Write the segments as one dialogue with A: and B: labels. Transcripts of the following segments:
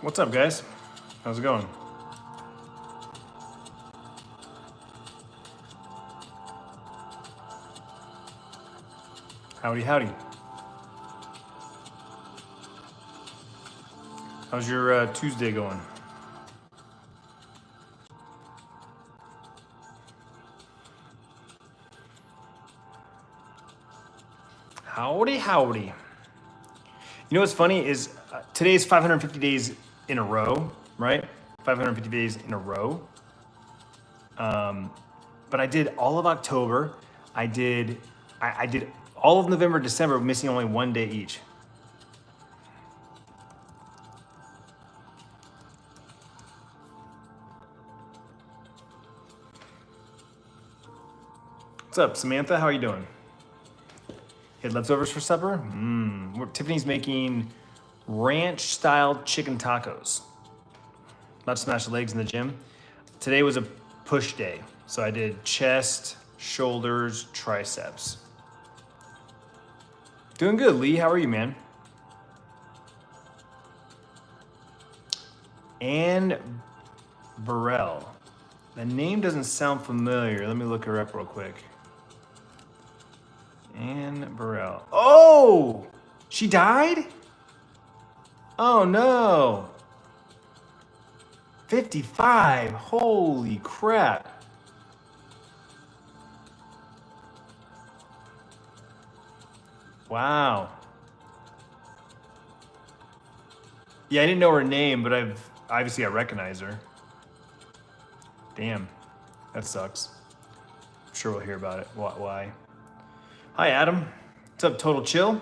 A: What's up, guys? How's it going? Howdy, howdy. How's your Tuesday going? Howdy, howdy. You know what's funny is today's 550 days in a row, right? 550 days in a row. But I did all of October. I did all of November, December, missing only one day each. What's up, Samantha? How are you doing? Had leftovers for supper? Tiffany's making ranch-style chicken tacos. About to smash the legs in the gym. Today was a push day, so I did chest, shoulders, triceps. Doing good, Lee. How are you, man? Ann Burrell. The name doesn't sound familiar. Let me look her up real quick. Ann Burrell. Oh! She died? Oh no. 55. Holy crap. Wow. Yeah, I didn't know her name, but I recognize her. Damn. That sucks. I'm sure we'll hear about it. Why? Hi, Adam. What's up, Total Chill?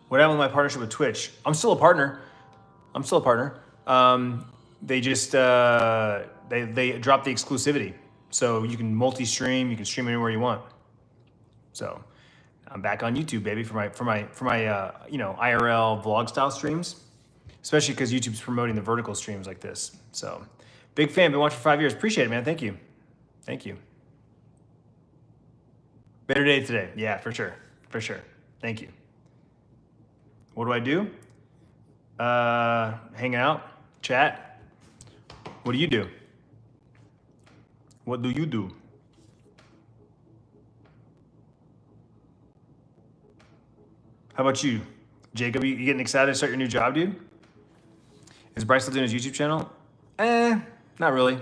A: What happened with my partnership with Twitch? I'm still a partner. They just they dropped the exclusivity, so you can multi-stream. You can stream anywhere you want. So I'm back on YouTube, baby, for my IRL vlog style streams, especially because YouTube's promoting the vertical streams like this. So big fan. Been watching for 5 years. Appreciate it, man. Thank you. Better day today. Yeah, for sure. Thank you. What do I do? Hang out, chat. What do you do? What do you do? How about you, Jacob? You getting excited to start your new job, dude? Is Bryce still doing his YouTube channel? Not really.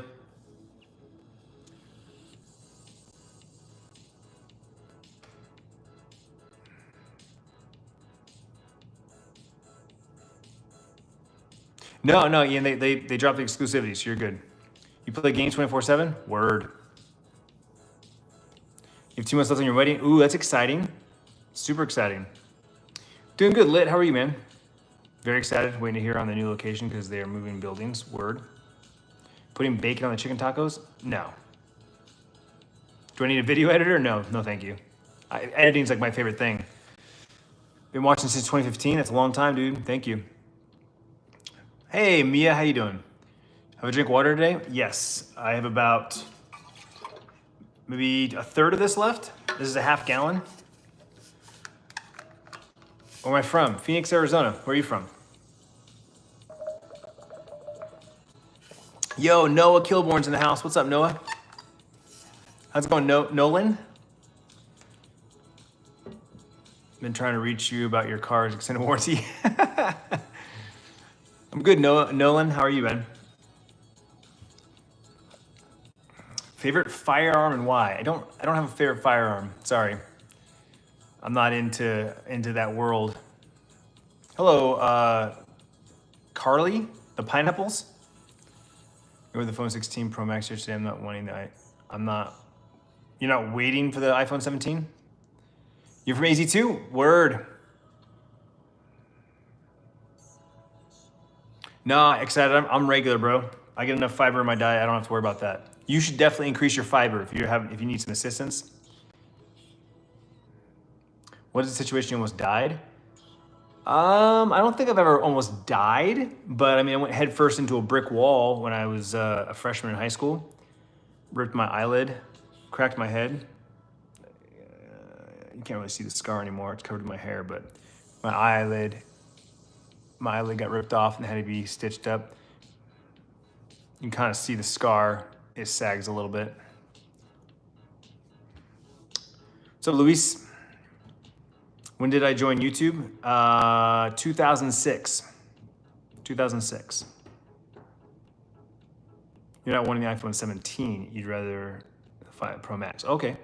A: No, Ian, they dropped the exclusivity, so you're good. You play games 24/7? Word. You have 2 months left on your wedding? Ooh, that's exciting. Super exciting. Doing good, Lit. How are you, man? Very excited, waiting to hear on the new location because they are moving buildings. Word. Putting bacon on the chicken tacos? No. Do I need a video editor? No, thank you. Editing's like my favorite thing. Been watching since 2015. That's a long time, dude. Thank you. Hey, Mia, how you doing? Have a drink of water today? Yes, I have about maybe a third of this left. This is a half gallon. Where am I from? Phoenix, Arizona. Where are you from? Yo, Noah Kilborn's in the house. What's up, Noah? How's it going, Nolan? Been trying to reach you about your car's extended warranty. I'm good, Nolan. How are you, man? Favorite firearm and why? I don't have a favorite firearm. Sorry. I'm not into that world. Hello, Carly, the pineapples. You're with the phone 16 Pro Max here today. I'm not wanting that. You're not waiting for the iPhone 17? You're from AZ too? Word. Nah, excited. I'm regular, bro. I get enough fiber in my diet. I don't have to worry about that. You should definitely increase your fiber if you need some assistance. What is the situation? You almost died? I don't think I've ever almost died, but I mean, I went headfirst into a brick wall when I was a freshman in high school. Ripped my eyelid, cracked my head. You can't really see the scar anymore. It's covered in my hair, but my eyelid my eyelid got ripped off and had to be stitched up. You can kind of see the scar. It sags a little bit. So Luis, when did I join YouTube? 2006. 2006. You're not wanting the iPhone 17. You'd rather the 5 Pro Max. Okay.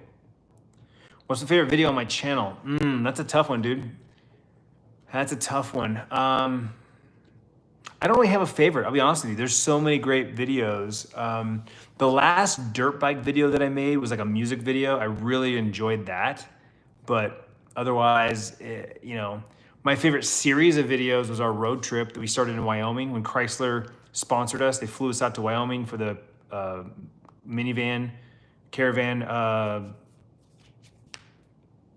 A: What's the favorite video on my channel? That's a tough one, dude. That's a tough one. I don't really have a favorite. I'll be honest with you. There's so many great videos. The last dirt bike video that I made was like a music video. I really enjoyed that. But otherwise, you know, my favorite series of videos was our road trip that we started in Wyoming when Chrysler sponsored us. They flew us out to Wyoming for the minivan, caravan,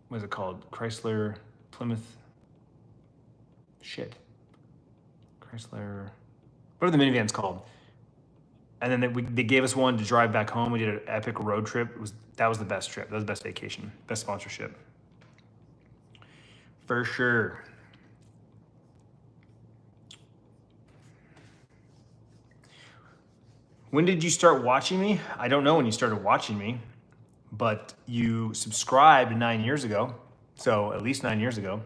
A: what is it called? Chrysler, Plymouth, Chrysler, what are the minivans called? And then they gave us one to drive back home. We did an epic road trip. That was the best trip. That was the best vacation, best sponsorship. For sure. When did you start watching me? I don't know when you started watching me, but you subscribed 9 years ago. So at least 9 years ago.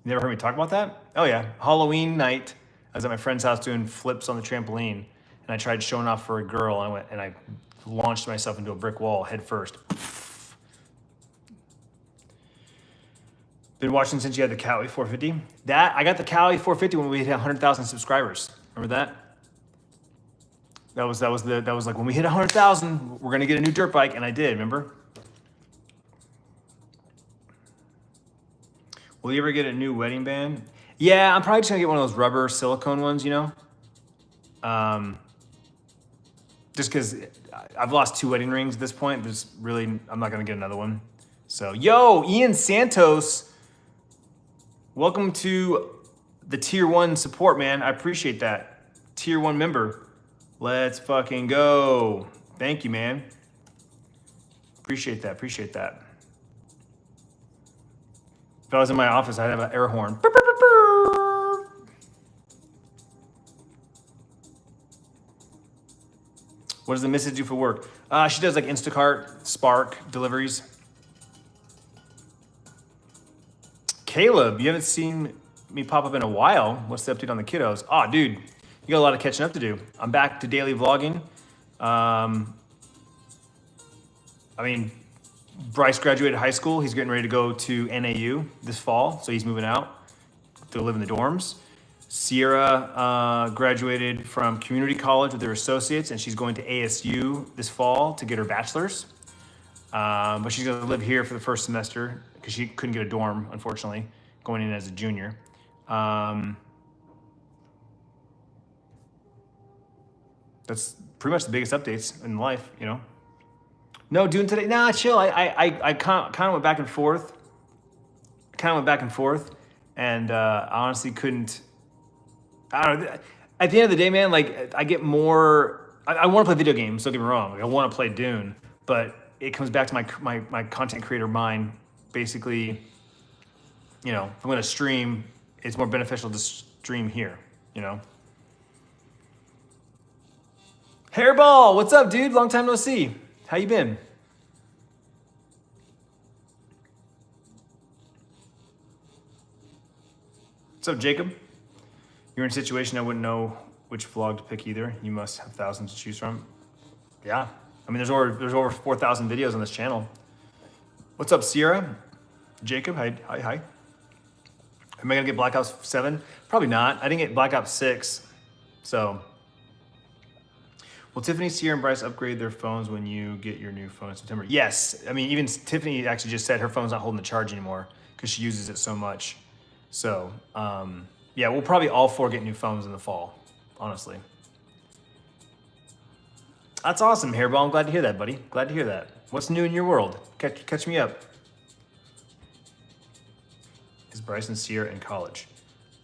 A: You never heard me talk about that? Oh yeah, Halloween night, I was at my friend's house doing flips on the trampoline, and I tried showing off for a girl, and I launched myself into a brick wall head first. Been watching since you had the Cali 450. I got the Cali 450 when we hit 100,000 subscribers. Remember that? That was like when we hit 100,000, we're gonna get a new dirt bike, and I did. Remember? Will you ever get a new wedding band? Yeah, I'm probably just gonna get one of those rubber silicone ones, you know? Just because I've lost 2 wedding rings at this point. I'm not gonna get another one. So, yo, Ian Santos, welcome to the Tier 1 support, man. I appreciate that. Tier 1 member. Let's fucking go. Thank you, man. Appreciate that. If I was in my office, I'd have an air horn. What does the missus do for work? She does like Instacart, Spark deliveries. Caleb, you haven't seen me pop up in a while. What's the update on the kiddos? Oh, dude, you got a lot of catching up to do. I'm back to daily vlogging. I mean, Bryce graduated high school. He's getting ready to go to NAU this fall, so he's moving out to live in the dorms. Sierra graduated from community college with her associates, and she's going to ASU this fall to get her bachelor's. But she's going to live here for the first semester because she couldn't get a dorm, unfortunately, going in as a junior. That's pretty much the biggest updates in life, you know. No, doing today. Nah, chill. I kind of went back and forth. And I honestly couldn't. I don't know. At the end of the day, man, like I get more. I want to play video games. Don't get me wrong. Like, I want to play Dune, but it comes back to my content creator mind. Basically, you know, if I'm going to stream, it's more beneficial to stream here. You know. Hairball, what's up, dude? Long time no see. How you been? What's up, Jacob? You're in a situation I wouldn't know which vlog to pick either. You must have thousands to choose from. Yeah, I mean, there's over 4,000 videos on this channel. What's up, Sierra? Jacob, hi. Am I gonna get Black Ops 7? Probably not. I didn't get Black Ops 6, so. Will Tiffany, Sierra, and Bryce upgrade their phones when you get your new phone in September? Yes. I mean, even Tiffany actually just said her phone's not holding the charge anymore because she uses it so much. So, yeah, we'll probably all 4 get new phones in the fall, honestly. That's awesome, Hairball. I'm glad to hear that, buddy. Glad to hear that. What's new in your world? Catch me up. Is Bryce and Sierra in college?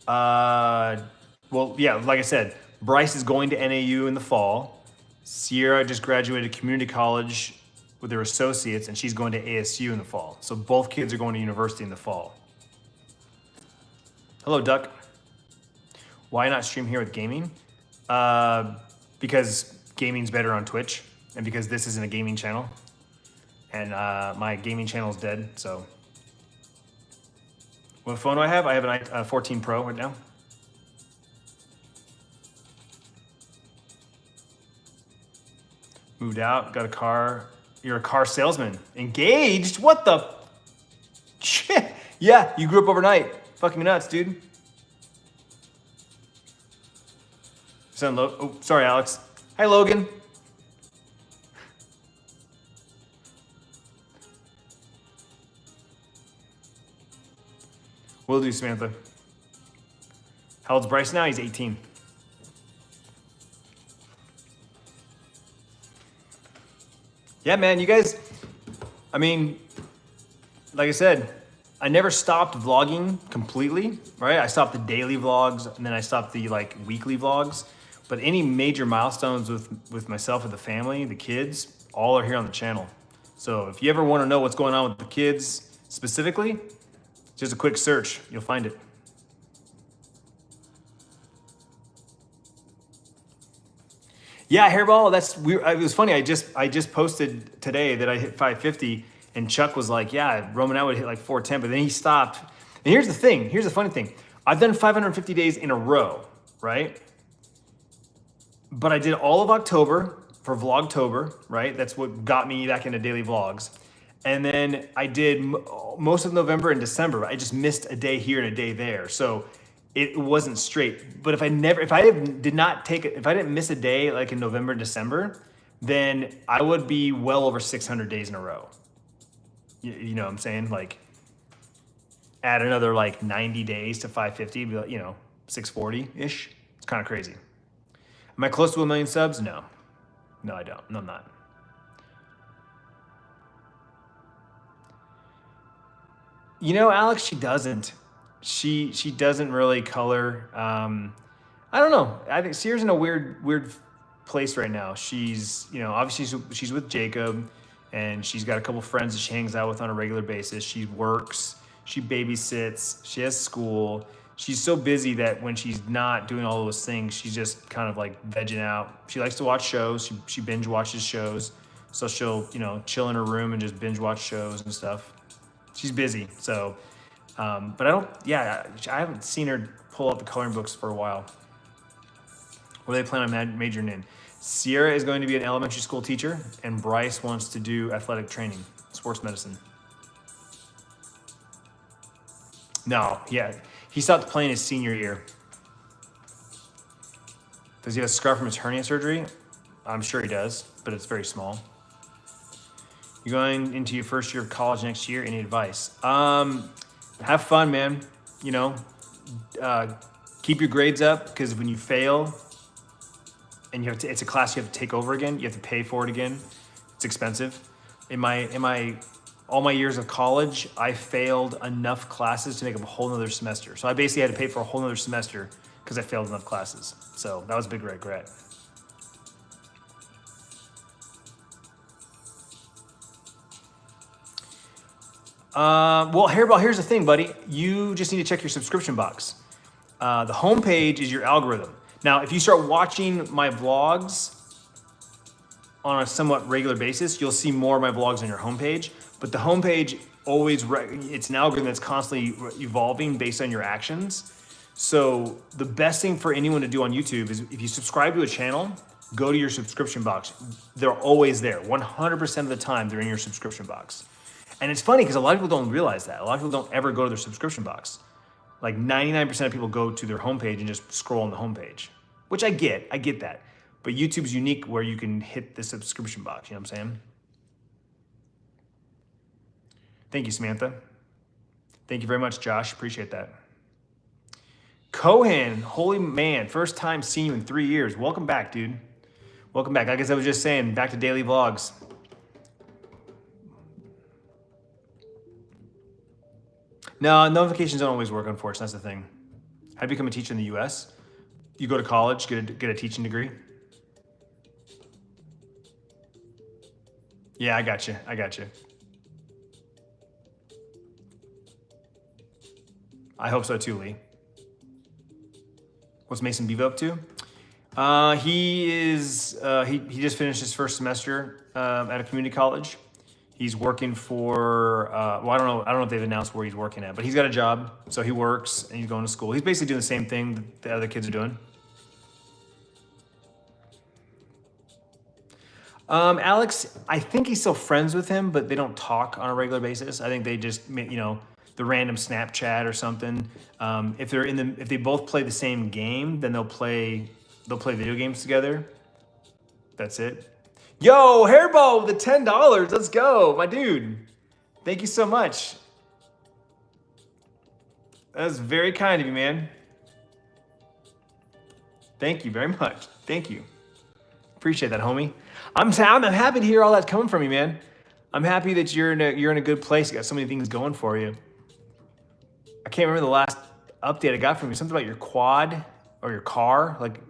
A: Well, yeah, like I said, Bryce is going to NAU in the fall. Sierra just graduated community college with her associates, and she's going to ASU in the fall. So both kids are going to university in the fall. Hello, Duck. Why not stream here with gaming? Because gaming's better on Twitch, and because this isn't a gaming channel, and my gaming channel is dead. So, what phone do I have? I have an 14 Pro right now. Moved out, got a car. You're a car salesman. Engaged? What the shit? Yeah, you grew up overnight. Fucking nuts, dude. Oh, sorry, Alex. Hi, Logan. Will do, Samantha. How old's Bryce now? He's 18. Yeah, man, you guys, I mean, like I said, I never stopped vlogging completely, right? I stopped the daily vlogs, and then I stopped the like weekly vlogs. But any major milestones with myself and the family, the kids, all are here on the channel. So if you ever want to know what's going on with the kids specifically, just a quick search, you'll find it. Yeah, hairball, that's weird. It was funny. I just posted today that I hit 550, and Chuck was like, yeah, Roman I would hit like 410, but then he stopped. And here's the thing, here's the funny thing. I've done 550 days in a row, right? But I did all of October for Vlogtober, right? That's what got me back into daily vlogs. And then I did most of November and December. I just missed a day here and a day there. So it wasn't straight. But if I didn't miss a day like in November and December, then I would be well over 600 days in a row. You know what I'm saying? Like add another like 90 days to 550, be like, 640-ish. It's kind of crazy. Am I close to 1 million subs? No. No, I don't. No, I'm not. Alex, she doesn't. She doesn't really color. I don't know. I think Sierra's in a weird place right now. She's, obviously she's with Jacob, and she's got a couple friends that she hangs out with on a regular basis. She works, she babysits, she has school. She's so busy that when she's not doing all those things, she's just kind of like vegging out. She likes to watch shows. She binge watches shows. So she'll, chill in her room and just binge watch shows and stuff. She's busy. So, but I haven't seen her pull out the coloring books for a while. What do they plan on majoring in? Sierra is going to be an elementary school teacher, and Bryce wants to do athletic training, sports medicine. No, yeah. He stopped playing his senior year. Does he have a scar from his hernia surgery? I'm sure he does, but it's very small. You're going into your first year of college next year. Any advice? Have fun, man. Keep your grades up, because when you fail and it's a class you have to take over again, you have to pay for it again. It's expensive. All my years of college, I failed enough classes to make up a whole nother semester. So I basically had to pay for a whole nother semester because I failed enough classes. So that was a big regret. Well, Hairball, here's the thing, buddy. You just need to check your subscription box. The homepage is your algorithm. Now, if you start watching my vlogs on a somewhat regular basis, you'll see more of my vlogs on your homepage. But the homepage it's an algorithm that's constantly evolving based on your actions. So the best thing for anyone to do on YouTube is if you subscribe to a channel, go to your subscription box. They're always there. 100% of the time, they're in your subscription box. And it's funny because a lot of people don't realize that. A lot of people don't ever go to their subscription box. Like 99% of people go to their homepage and just scroll on the homepage, which I get that. But YouTube's unique where you can hit the subscription box, you know what I'm saying? Thank you, Samantha. Thank you very much, Josh. Appreciate that. Cohen, holy man, first time seeing you in 3 years. Welcome back, dude. Welcome back. Like I was just saying, back to daily vlogs. No, notifications don't always work, unfortunately. That's the thing. How do you become a teacher in the US? You go to college, get a teaching degree. Yeah, I got you. I hope so too, Lee. What's Mason Bevo up to? He just finished his first semester at a community college. He's working for I don't know if they've announced where he's working at, but he's got a job, so he works and he's going to school. He's basically doing the same thing that the other kids are doing. Alex, I think he's still friends with him, but they don't talk on a regular basis. I think they just, the random Snapchat or something. If they both play the same game, then they'll play video games together. That's it. Yo, Hairbo, the $10. Let's go, my dude. Thank you so much. That was very kind of you, man. Thank you very much. Thank you. Appreciate that, homie. I'm happy to hear all that coming from you, man. I'm happy that you're in a good place. You got so many things going for you. I can't remember the last update I got from you. Something about your quad or your car. Like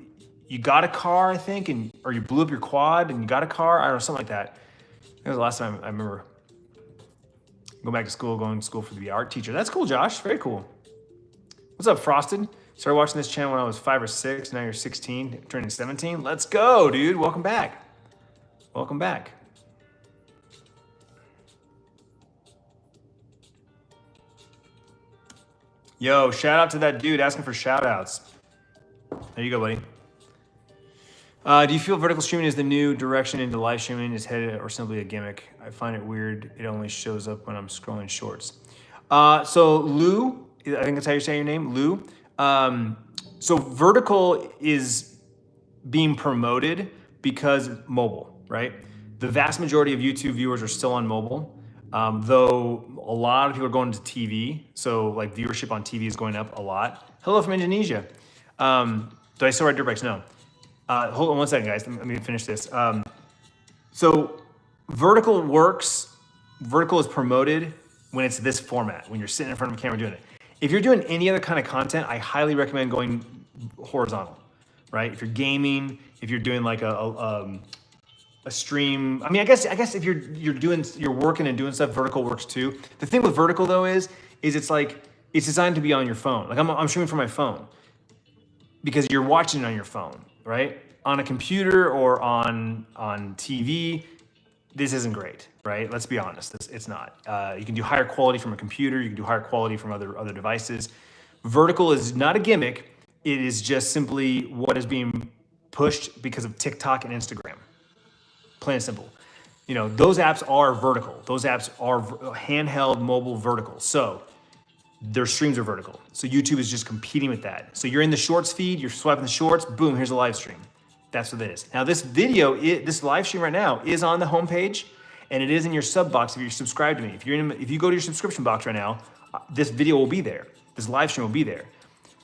A: you got a car, I think, or you blew up your quad and you got a car. I don't know, something like that. That was the last time I remember going to school for the art teacher. That's cool, Josh. Very cool. What's up, Frosted? Started watching this channel when I was 5 or 6. Now you're 16, turning 17. Let's go, dude. Welcome back. Welcome back. Yo, shout out to that dude asking for shout outs. There you go, buddy. Do you feel vertical streaming is the new direction into live streaming? Is headed or simply a gimmick? I find it weird. It only shows up when I'm scrolling shorts. So Lou, I think that's how you say your name, Lou. So vertical is being promoted because mobile, right? The vast majority of YouTube viewers are still on mobile, though a lot of people are going to TV. So like viewership on TV is going up a lot. Hello from Indonesia. Do I still ride dirt bikes? No. Hold on one second, guys. Let me finish this. So vertical is promoted when it's this format, when you're sitting in front of a camera doing it. If you're doing any other kind of content, I highly recommend going horizontal, right? If you're gaming, if you're doing like a stream, I guess if you're working and doing stuff, vertical works too. The thing with vertical though is it's like, it's designed to be on your phone. Like I'm streaming from my phone because you're watching it on your phone, right? On a computer or on TV, this isn't great, right? Let's be honest, it's not. You can do higher quality from a computer, you can do higher quality from other devices. Vertical is not a gimmick, it is just simply what is being pushed because of TikTok and Instagram. Plain and simple. Those apps are vertical. Those apps are handheld mobile vertical. So their streams are vertical. So YouTube is just competing with that. So you're in the shorts feed, you're swiping the shorts, boom, here's a live stream. That's what it is. Now this this live stream right now is on the homepage and it is in your sub box if you're subscribed to me. If you go to your subscription box right now, this video will be there. This live stream will be there.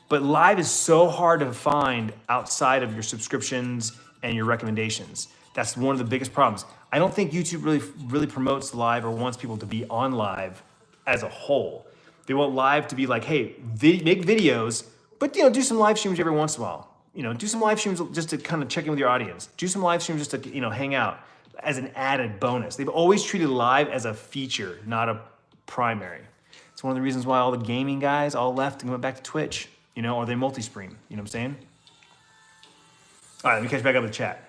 A: But live is so hard to find outside of your subscriptions and your recommendations. That's one of the biggest problems. I don't think YouTube really promotes live or wants people to be on live as a whole. They want live to be like, hey, make videos, but do some live streams every once in a while. Do some live streams just to kind of check in with your audience. Do some live streams just to hang out as an added bonus. They've always treated live as a feature, not a primary. It's one of the reasons why all the gaming guys all left and went back to Twitch, or they multi-stream. You know what I'm saying? All right, let me catch back up with the chat.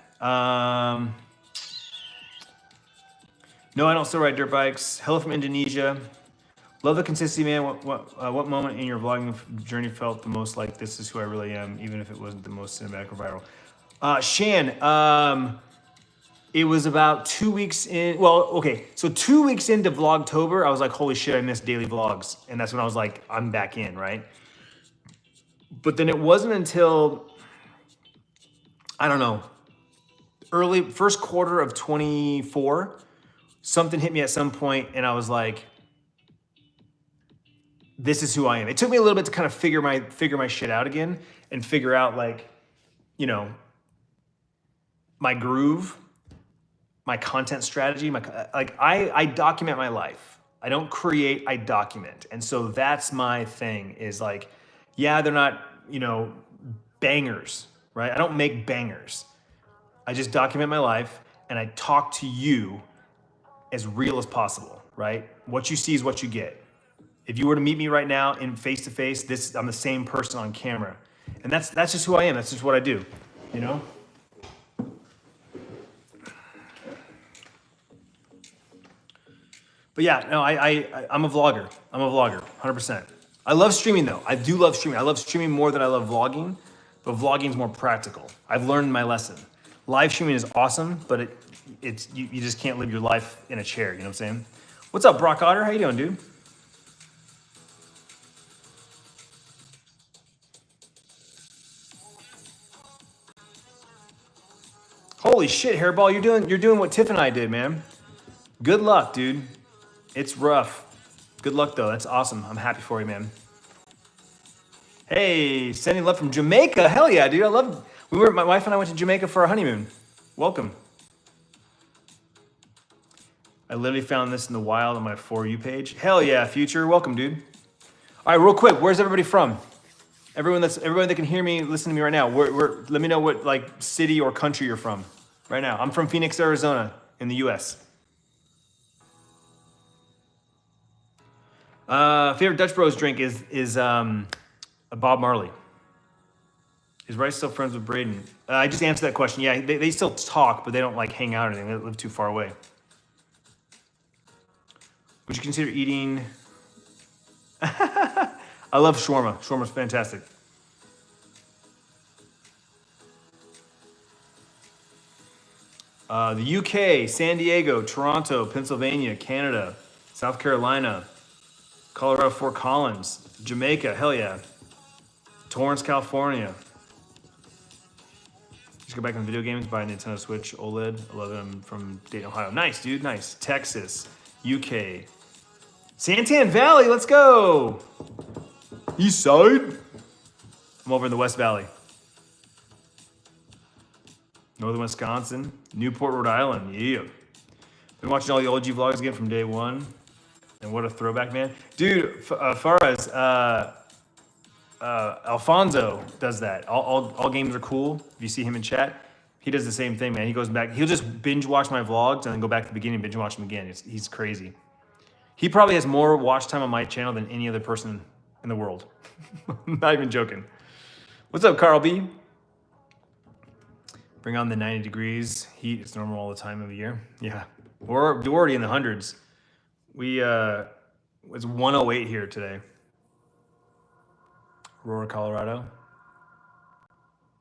A: No, I don't still ride dirt bikes. Hello from Indonesia. Love the consistency, man. What moment in your vlogging journey felt the most like this is who I really am, even if it wasn't the most cinematic or viral? Shan, it was about 2 weeks in. Well, okay, so 2 weeks into Vlogtober, I was like, holy shit, I missed daily vlogs. And that's when I was like, I'm back in, right? But then it wasn't until, I don't know, first quarter of 24, something hit me at some point and I was like, this is who I am. It took me a little bit to kind of figure my shit out again and figure out like, my groove, my content strategy, I document my life. I don't create, I document. And so that's my thing is like, yeah, they're not, bangers, right? I don't make bangers. I just document my life and I talk to you as real as possible, right? What you see is what you get. If you were to meet me right now in face-to-face, I'm the same person on camera And that's just who I am. That's just what I do, you know? But yeah, no, I'm a vlogger. I'm a vlogger, 100%. I love streaming though. I do love streaming. I love streaming more than I love vlogging, but vlogging is more practical. I've learned my lesson. Live streaming is awesome, but you just can't live your life in a chair, you know what I'm saying? What's up, Brock Otter? How you doing, dude? Holy shit, Hairball, you're doing what Tiff and I did, man. Good luck, dude. It's rough. Good luck though. That's awesome. I'm happy for you, man. Hey, sending love from Jamaica. Hell yeah, dude. My wife and I went to Jamaica for our honeymoon. Welcome. I literally found this in the wild on my For You page. Hell yeah, Future. Welcome, dude. All right, real quick, where's everybody from? Everyone that can hear me, listen to me right now. Let me know what like city or country you're from right now. I'm from Phoenix, Arizona, in the U.S. Favorite Dutch Bros drink is a Bob Marley. Is Rice still friends with Braden? I just answered that question. Yeah, they still talk, but they don't like hang out or anything. They live too far away. Would you consider eating? I love shawarma. Shawarma's fantastic. The UK, San Diego, Toronto, Pennsylvania, Canada, South Carolina, Colorado, Fort Collins, Jamaica, hell yeah. Torrance, California. Just go back on video games, buy a Nintendo Switch OLED. I love them from Dayton, Ohio. Nice, dude, nice. Texas, UK. Santan Valley, let's go. East side. I'm over in the West Valley. Northern Wisconsin, Newport, Rhode Island, yeah. Been watching all the OG vlogs again from day one. And what a throwback, man. Dude, Faraz, Alfonso does that. All games are cool. If you see him in chat, he does the same thing, man. He goes back, he'll just binge watch my vlogs and then go back to the beginning and binge watch them again. He's crazy. He probably has more watch time on my channel than any other person in the world. I'm not even joking. What's up, Carl B? Bring on the 90 degrees heat. It's normal all the time of the year. Yeah, we're already in the hundreds. It's 108 here today. Aurora, Colorado.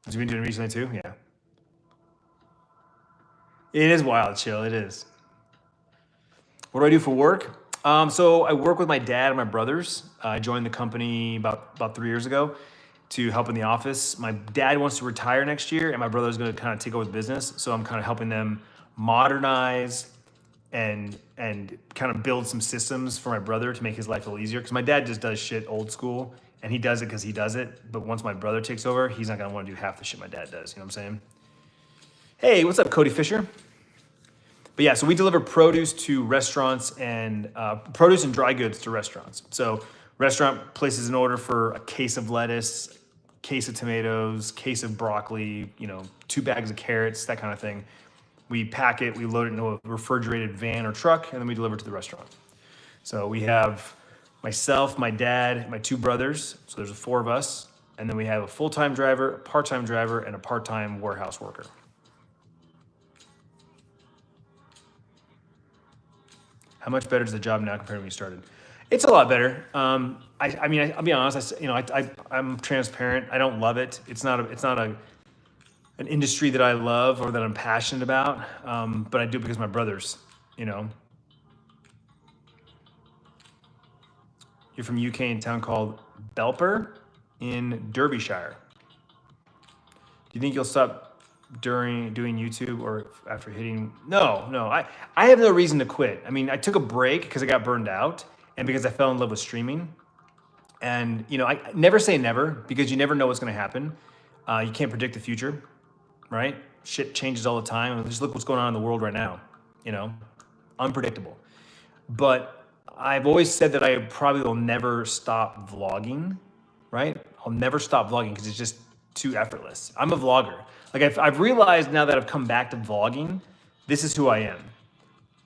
A: Has you been doing recently too? Yeah. It is wild, chill. It is. What do I do for work? So I work with my dad and my brothers. I joined the company about 3 years ago to help in the office. My dad wants to retire next year, and my brother's going to kind of take over the business. So I'm kind of helping them modernize and kind of build some systems for my brother to make his life a little easier. Because my dad just does shit old school, and he does it because he does it. But once my brother takes over, he's not going to want to do half the shit my dad does. You know what I'm saying? Hey, what's up, Cody Fisher? But yeah, so we deliver produce to restaurants and produce and dry goods to restaurants. So restaurant places an order for a case of lettuce, case of tomatoes, case of broccoli, 2 bags of carrots, that kind of thing. We pack it, we load it into a refrigerated van or truck, and then we deliver it to the restaurant. So we have myself, my dad, my 2 brothers. So there's 4 of us. And then we have a full-time driver, a part-time driver, and a part-time warehouse worker. How much better is the job now compared to when you started? It's a lot better. I mean, I'll be honest. I'm transparent. I don't love it. It's not an industry that I love or that I'm passionate about. But I do it because my brothers. You're from UK in a town called Belper in Derbyshire. Do you think you'll stop during doing YouTube or after hitting? No. I have no reason to quit. I mean, I took a break because I got burned out and because I fell in love with streaming. And, I never say never because you never know what's going to happen. You can't predict the future, right? Shit changes all the time. Just look what's going on in the world right now, unpredictable. But I've always said that I probably will never stop vlogging, right? I'll never stop vlogging because it's just too effortless. I'm a vlogger. Like I've realized now that I've come back to vlogging, this is who I am.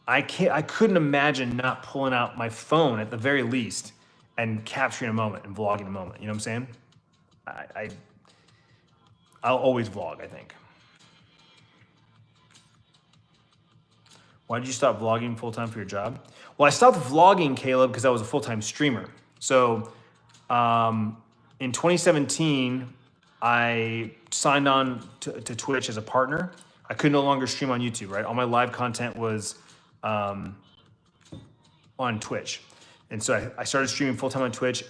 A: I couldn't imagine not pulling out my phone at the very least and capturing a moment and vlogging a moment. You know what I'm saying? I'll always vlog, I think. Why did you stop vlogging full-time for your job? Well, I stopped vlogging, Caleb, because I was a full-time streamer. So in 2017, I signed on to Twitch as a partner. I could no longer stream on YouTube, right? All my live content was on Twitch. And so I started streaming full-time on Twitch,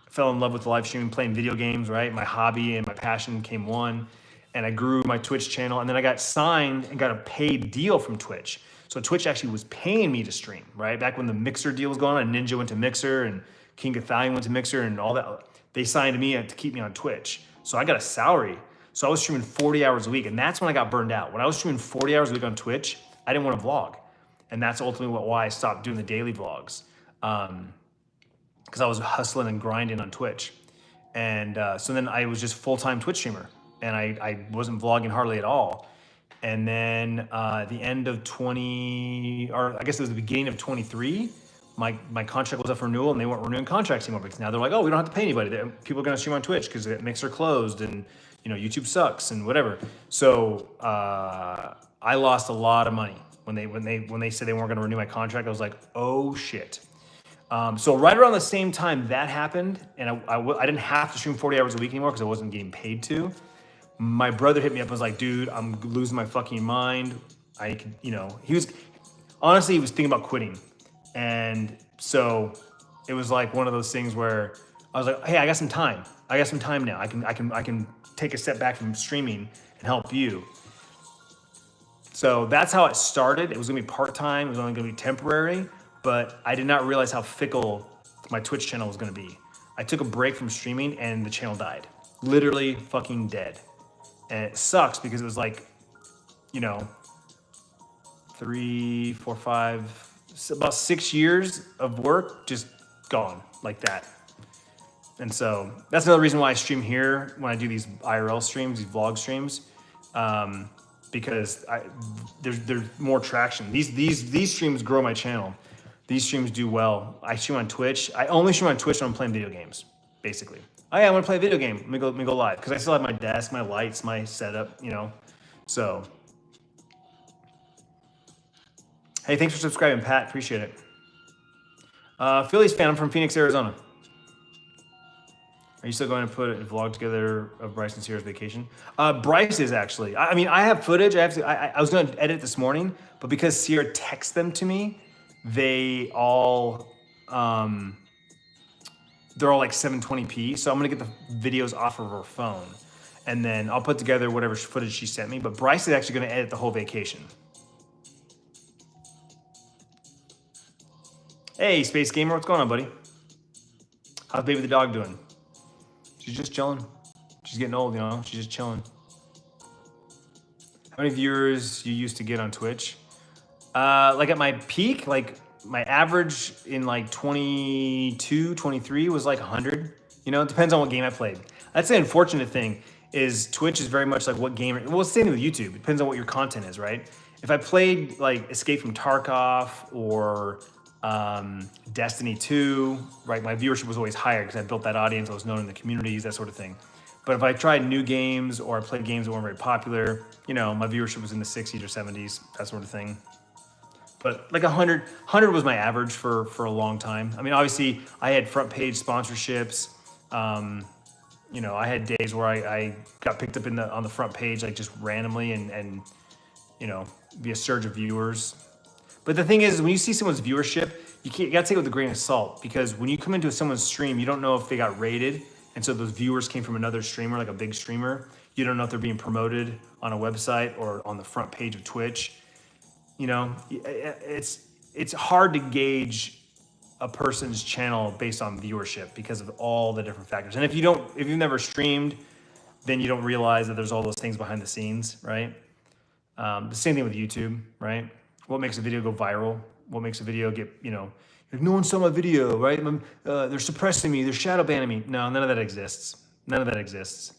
A: fell in love with live streaming, playing video games, right? My hobby and my passion became one. And I grew my Twitch channel. And then I got signed and got a paid deal from Twitch. So Twitch actually was paying me to stream, right? Back when the Mixer deal was going on, and Ninja went to Mixer and King Ithalian went to Mixer and all that. They signed me to keep me on Twitch. So I got a salary. So I was streaming 40 hours a week. And that's when I got burned out. When I was streaming 40 hours a week on Twitch, I didn't want to vlog. And that's ultimately why I stopped doing the daily vlogs. Because I was hustling and grinding on Twitch. And so then I was just full-time Twitch streamer. And I wasn't vlogging hardly at all. And then the end of or I guess it was the beginning of 23, my contract was up for renewal and they weren't renewing contracts anymore because now they're like, oh, we don't have to pay anybody. People are gonna stream on Twitch because the Mixer closed and YouTube sucks and whatever. So I lost a lot of money when they said they weren't gonna renew my contract. I was like, oh shit. So right around the same time that happened, and I didn't have to stream 40 hours a week anymore because I wasn't getting paid to. My brother hit me up and was like, dude, I'm losing my fucking mind. He was thinking about quitting. And so it was like one of those things where I was like, hey, I got some time. I got some time now. I can take a step back from streaming and help you. So that's how it started. It was gonna be part-time. It was only gonna be temporary, but I did not realize how fickle my Twitch channel was gonna be. I took a break from streaming and the channel died. Literally fucking dead. And it sucks because it was like, 3, 4, 5, about 6 years of work just gone like that. And so that's another reason why I stream here when I do these IRL streams, these vlog streams, because there's more traction. These streams grow my channel. These streams do well. I stream on Twitch. I only stream on Twitch when I'm playing video games, basically. Oh yeah, I want to play a video game. Let me go live because I still have my desk, my lights, my setup. So. Hey, thanks for subscribing, Pat. Appreciate it. Phillies fan. I'm from Phoenix, Arizona. Are you still going to put a vlog together of Bryce and Sierra's vacation? Bryce is actually. I have footage. I was going to edit this morning, but because Sierra texted them to me, they all. They're all like 720p, so I'm gonna get the videos off of her phone, and then I'll put together whatever footage she sent me. But Bryce is actually gonna edit the whole vacation. Hey, Space Gamer, what's going on, buddy? How's baby the dog doing? She's just chilling. She's getting old, she's just chilling. How many viewers you used to get on Twitch? Like at my peak, like my average in like 22, 23 was like 100. It depends on what game I played. That's the unfortunate thing is Twitch is very much like what game, well, it's the same with YouTube. It depends on what your content is, right? If I played like Escape from Tarkov or Destiny 2, right? My viewership was always higher because I built that audience. I was known in the communities, that sort of thing. But if I tried new games or I played games that weren't very popular, my viewership was in the 60s or 70s, that sort of thing. But like 100 was my average for a long time. Obviously I had front page sponsorships. I had days where I got picked up on the front page, like just randomly and be a surge of viewers. But the thing is, when you see someone's viewership, you gotta take it with a grain of salt because when you come into someone's stream, you don't know if they got rated. And so those viewers came from another streamer, like a big streamer. You don't know if they're being promoted on a website or on the front page of Twitch. It's hard to gauge a person's channel based on viewership because of all the different factors. And if you've never streamed, then you don't realize that there's all those things behind the scenes, right? The same thing with YouTube, right? What makes a video go viral? What makes a video get, if no one saw my video, right? They're suppressing me, they're shadow banning me. No, none of that exists. None of that exists.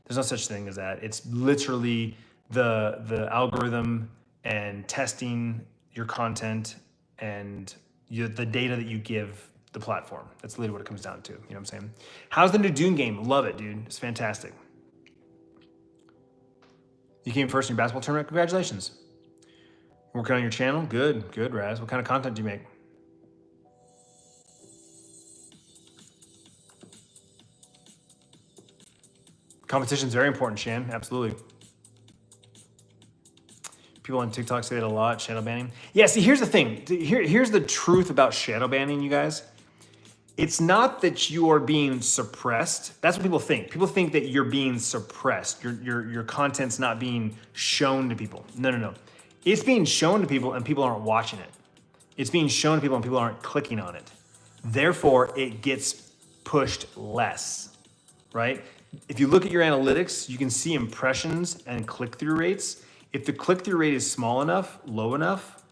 A: There's no such thing as that. It's literally the algorithm and testing your content and the data that you give the platform. That's literally what it comes down to. You know what I'm saying? How's the new Dune game? Love it, dude. It's fantastic. You came first in your basketball tournament. Congratulations. Working on your channel? Good, good, Raz. What kind of content do you make? Competition is very important, Shan. Absolutely. People on TikTok say that a lot, shadow banning. Yeah, see, here's the thing. Here's the truth about shadow banning, you guys. It's not that you are being suppressed. That's what people think. People think that you're being suppressed. Your content's not being shown to people. No, no, no. It's being shown to people and people aren't watching it. It's being shown to people and people aren't clicking on it. Therefore, it gets pushed less, right? If you look at your analytics, you can see impressions and click-through rates. If the click-through rate is small enough, low enough,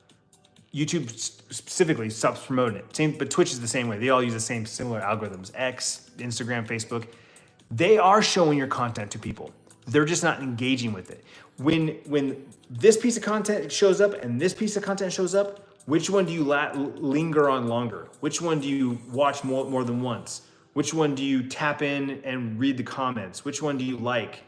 A: YouTube specifically stops promoting it. Same, but Twitch is the same way. They all use the same similar algorithms. X, Instagram, Facebook. They are showing your content to people. They're just not engaging with it. When this piece of content shows up and this piece of content shows up, which one do you linger on longer? Which one do you watch more than once? Which one do you tap in and read the comments? Which one do you like?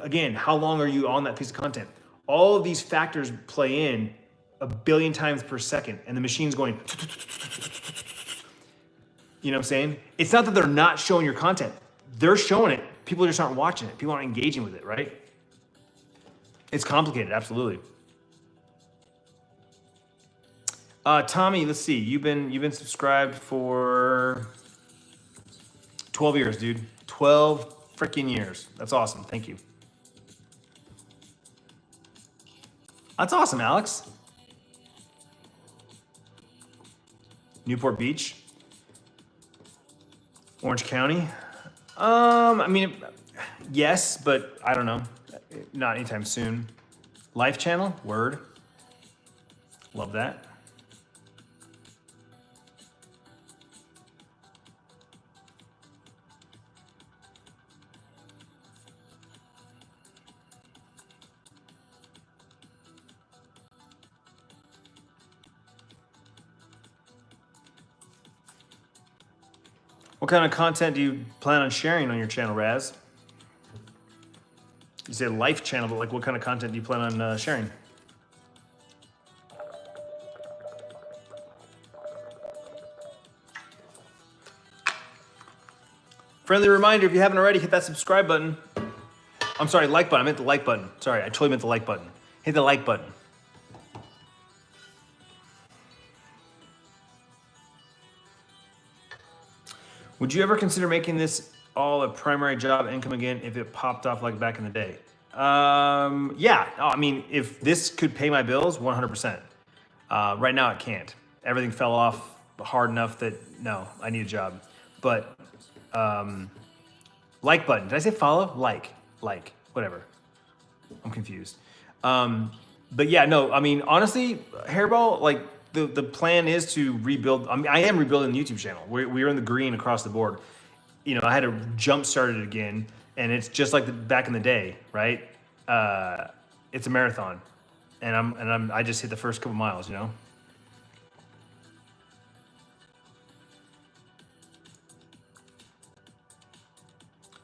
A: Again, how long are you on that piece of content? All of these factors play in a billion times per second, and the machine's going, you know what I'm saying? It's not that they're not showing your content. They're showing it. People just aren't watching it. People aren't engaging with it, right? It's complicated, absolutely. Tommy, let's see. You've been subscribed for 12 years, dude. 12 freaking years. That's awesome. Thank you. That's awesome, Alex. Newport Beach, Orange County. I mean, yes, but I don't know. Not anytime soon. Life Channel, word. Love that. What kind of content do you plan on sharing on your channel, Raz? You say Life Channel, but like what kind of content do you plan on sharing? Friendly reminder, if you haven't already, hit that subscribe button. I'm sorry, like button. I meant the like button. Sorry, I totally meant the like button. Hit the like button. Would you ever consider making this all a primary job income again if it popped off like back in the day? Yeah, I mean, if this could pay my bills, 100%. Right now it can't. Everything fell off hard enough that no, I need a job. But like button, did I say follow? Like, whatever. I'm confused. But yeah, no, I mean, honestly, Hairball, like, the plan is to rebuild. I mean, I am rebuilding the YouTube channel. We're in the green across the board. You know, I had to jump start it again, and it's just like back in the day, right? It's a marathon, and I just hit the first couple miles, you know.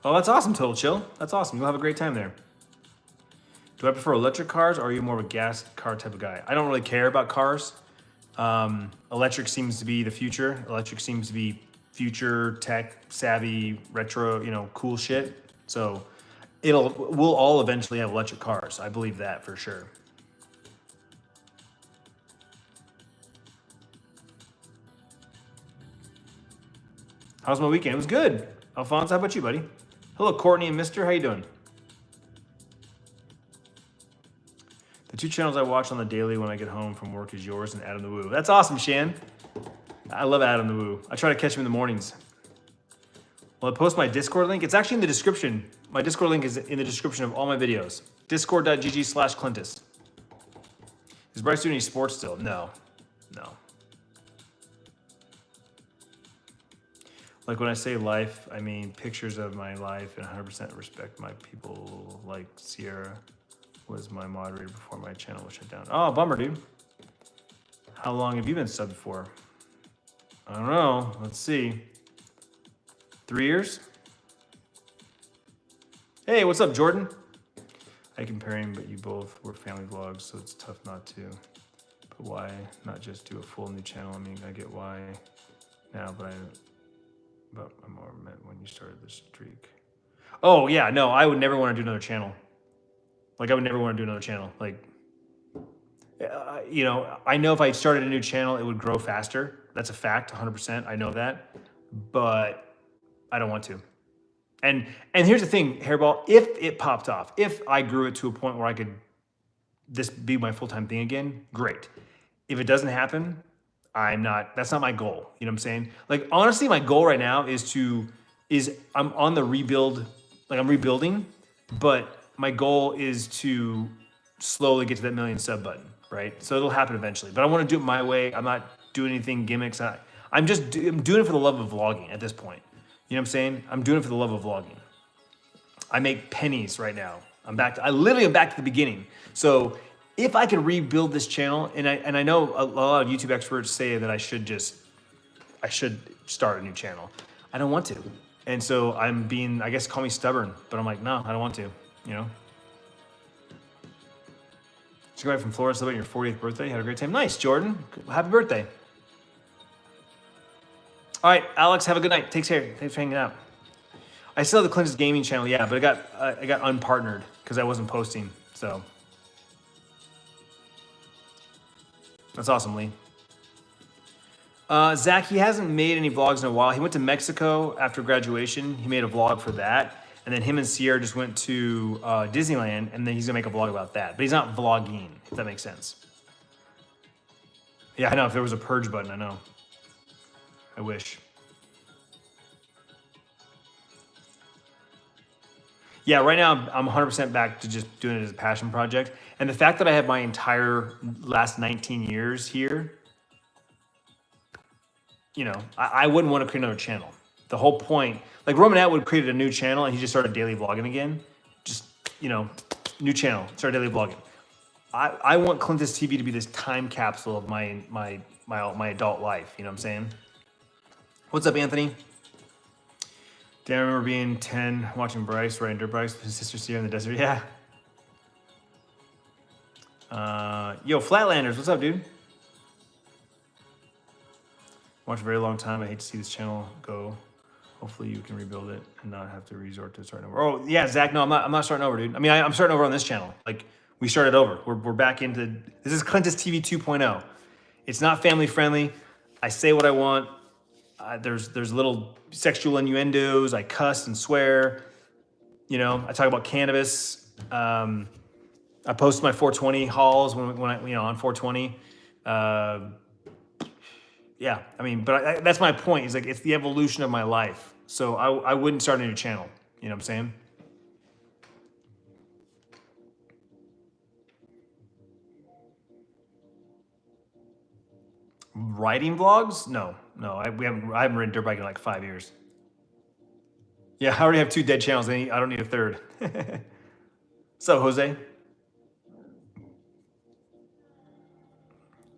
A: Oh, that's awesome, Total Chill. That's awesome. You'll have a great time there. Do I prefer electric cars, or are you more of a gas car type of guy? I don't really care about cars. Electric seems to be the future. Electric seems to be future tech savvy, retro, you know, cool shit. So we'll all eventually have electric cars. I believe that for sure. How's my weekend? It was good. Alphonse, how about you, buddy? Hello, Courtney and Mister. How you doing? The two channels I watch on the daily when I get home from work is yours and Adam the Woo. That's awesome, Shan. I love Adam the Woo. I try to catch him in the mornings. Well, I post my Discord link. It's actually in the description. My Discord link is in the description of all my videos. Discord.gg/Clintus. Is Bryce doing any sports still? No. Like when I say life, I mean pictures of my life and 100% respect my people. Like Sierra was my moderator before my channel was shut down. Oh, bummer, dude. How long have you been subbed for? I don't know. Let's see. 3 years? Hey, what's up, Jordan? I comparing, but you both were family vlogs, so it's tough not to. But why not just do a full new channel? I mean, I get why now, but I'm more meant when you started the streak. Oh yeah, no, I would never want to do another channel. Like I would never want to do another channel. Like, you know, I know if I started a new channel, it would grow faster. That's a fact, 100%. I know that, but I don't want to. And here's the thing, Hairball, if it popped off, if I grew it to a point where I could this be my full-time thing again, great. If it doesn't happen, that's not my goal. You know what I'm saying? Like, honestly, my goal right now is I'm on the rebuild, like I'm rebuilding, but my goal is to slowly get to that 1 million sub button, right? So it'll happen eventually, but I want to do it my way. I'm not doing anything gimmicks. I'm doing it for the love of vlogging at this point. You know what I'm saying? I'm doing it for the love of vlogging. I make pennies right now. I literally am back to the beginning. So if I could rebuild this channel, and I know a lot of YouTube experts say that I should start a new channel. I don't want to. And so I'm being, I guess call me stubborn, but I'm like, no, I don't want to, you know? Just go back from Florida, celebrating your 40th birthday. Had a great time. Nice, Jordan. Happy birthday. All right, Alex, have a good night. Take care. Thanks for hanging out. I still have the Clintus gaming channel, yeah, but I got unpartnered because I wasn't posting. So that's awesome, Lee. Zach, he hasn't made any vlogs in a while. He went to Mexico after graduation. He made a vlog for that, and then him and Sierra just went to Disneyland, and then he's gonna make a vlog about that. But he's not vlogging, if that makes sense. Yeah, I know. If there was a purge button, I know. I wish. Yeah, right now I'm 100% back to just doing it as a passion project. And the fact that I have my entire last 19 years here, you know, I wouldn't want to create another channel. The whole point, like Roman Atwood created a new channel and he just started daily vlogging again. Just, you know, new channel, start daily vlogging. I want Clintus.tv to be this time capsule of my adult life. You know what I'm saying? What's up, Anthony? Damn, I remember being 10, watching Bryce riding dirt bikes with his sister Sierra in the desert. Yeah. Yo, Flatlanders, what's up, dude? Watched a very long time. I hate to see this channel go. Hopefully you can rebuild it and not have to resort to starting over. Oh yeah, Zach, no, I'm not starting over, dude. I mean, I'm starting over on this channel. Like we started over. We're back into, this is Clintus.tv 2.0. It's not family friendly. I say what I want. There's little sexual innuendos. I cuss and swear. You know, I talk about cannabis. I post my 420 hauls when I, you know, on 420. Yeah, I mean, but that's my point. Is like it's the evolution of my life. So I wouldn't start a new channel. You know what I'm saying? Riding vlogs? No. I haven't ridden dirt bike in like 5 years. Yeah, I already have 2 dead channels. I don't need a third. So, Jose.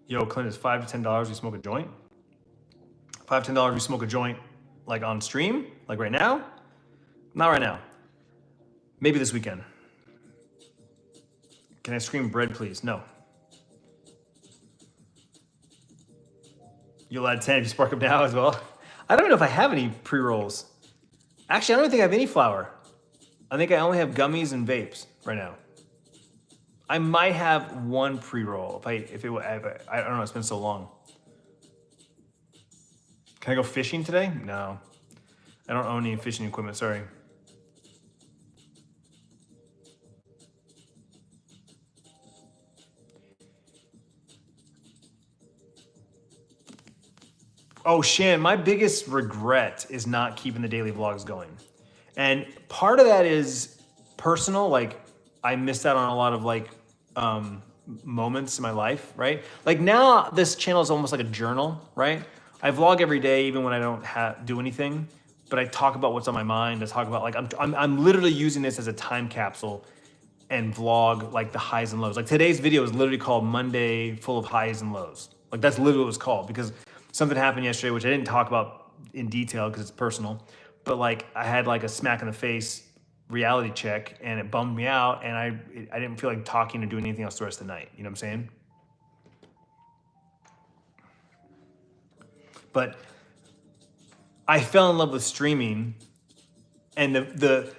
A: Yo, Clint, is $5 to $10 we smoke a joint? $5 to $10 we smoke a joint, like on stream, like right now? Not right now. Maybe this weekend. Can I scream bread, please? No. You'll add 10 if you spark up now as well. I don't know if I have any pre-rolls. Actually, I don't think I have any flour. I think I only have gummies and vapes right now. I might have one pre-roll I don't know, it's been so long. Can I go fishing today? No. I don't own any fishing equipment, sorry. Oh, Shan, my biggest regret is not keeping the daily vlogs going. And part of that is personal, like I missed out on a lot of like moments in my life, right? Like now this channel is almost like a journal, right? I vlog every day, even when I don't do anything, but I talk about what's on my mind. I talk about like, I'm literally using this as a time capsule and vlog like the highs and lows. Like today's video is literally called Monday Full of Highs and Lows. Like that's literally what it was called because something happened yesterday, which I didn't talk about in detail because it's personal, but like I had like a smack in the face reality check, and it bummed me out, and I didn't feel like talking or doing anything else the rest of the night. You know what I'm saying? But I fell in love with streaming, and the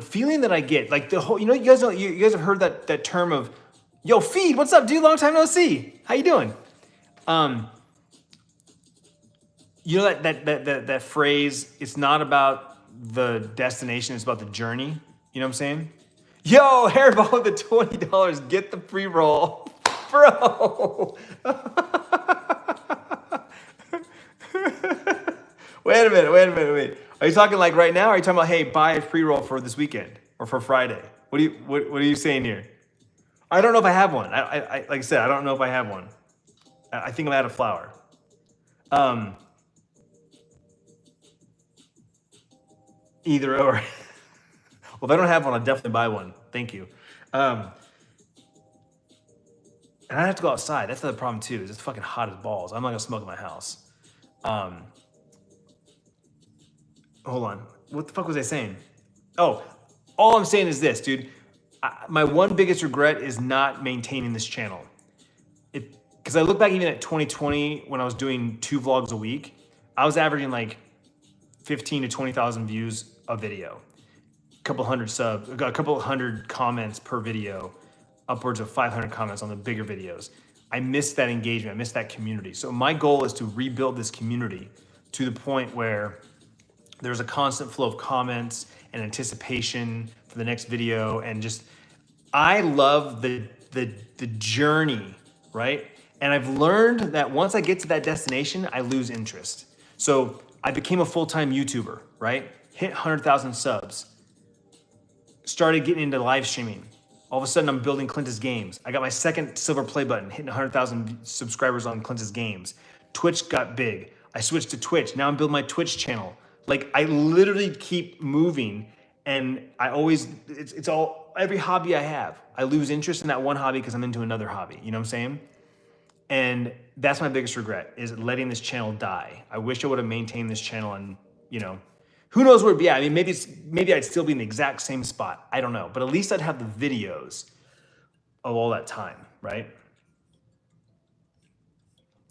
A: feeling that I get, like the whole, you guys have heard that term of, yo, Feed, what's up, dude? Long time no see. How you doing? You know that phrase, it's not about the destination, it's about the journey. You know what I'm saying? Yo, Hairball with the $20, get the pre-roll. Bro. Wait a minute. Are you talking like right now? Or are you talking about, hey, buy a pre-roll for this weekend or for Friday? What are you saying here? I don't know if I have one. I like I said, I don't know if I have one. I think I'm out of flour. Either or. Well, if I don't have one, I'll definitely buy one. Thank you. And I have to go outside. That's the other problem too. Is it's fucking hot as balls. I'm not gonna smoke in my house. Hold on. What the fuck was I saying? Oh, all I'm saying is this, dude. My one biggest regret is not maintaining this channel. Because I look back even at 2020 when I was doing 2 vlogs a week, I was averaging like 15 to 20,000 views a video, a couple hundred comments per video, upwards of 500 comments on the bigger videos. I missed that engagement, I missed that community. So my goal is to rebuild this community to the point where there's a constant flow of comments and anticipation for the next video, and just, I love the journey, right? And I've learned that once I get to that destination, I lose interest. So I became a full-time YouTuber, right? Hit 100,000 subs. Started getting into live streaming. All of a sudden, I'm building Clintus Games. I got my second silver play button, hitting 100,000 subscribers on Clintus Games. Twitch got big. I switched to Twitch. Now I'm building my Twitch channel. Like, I literally keep moving, and I always, it's all, every hobby I have, I lose interest in that one hobby because I'm into another hobby. You know what I'm saying? And that's my biggest regret, is letting this channel die. I wish I would have maintained this channel, and, who knows where it'd be at. I mean, maybe I'd still be in the exact same spot. I don't know. But at least I'd have the videos of all that time, right?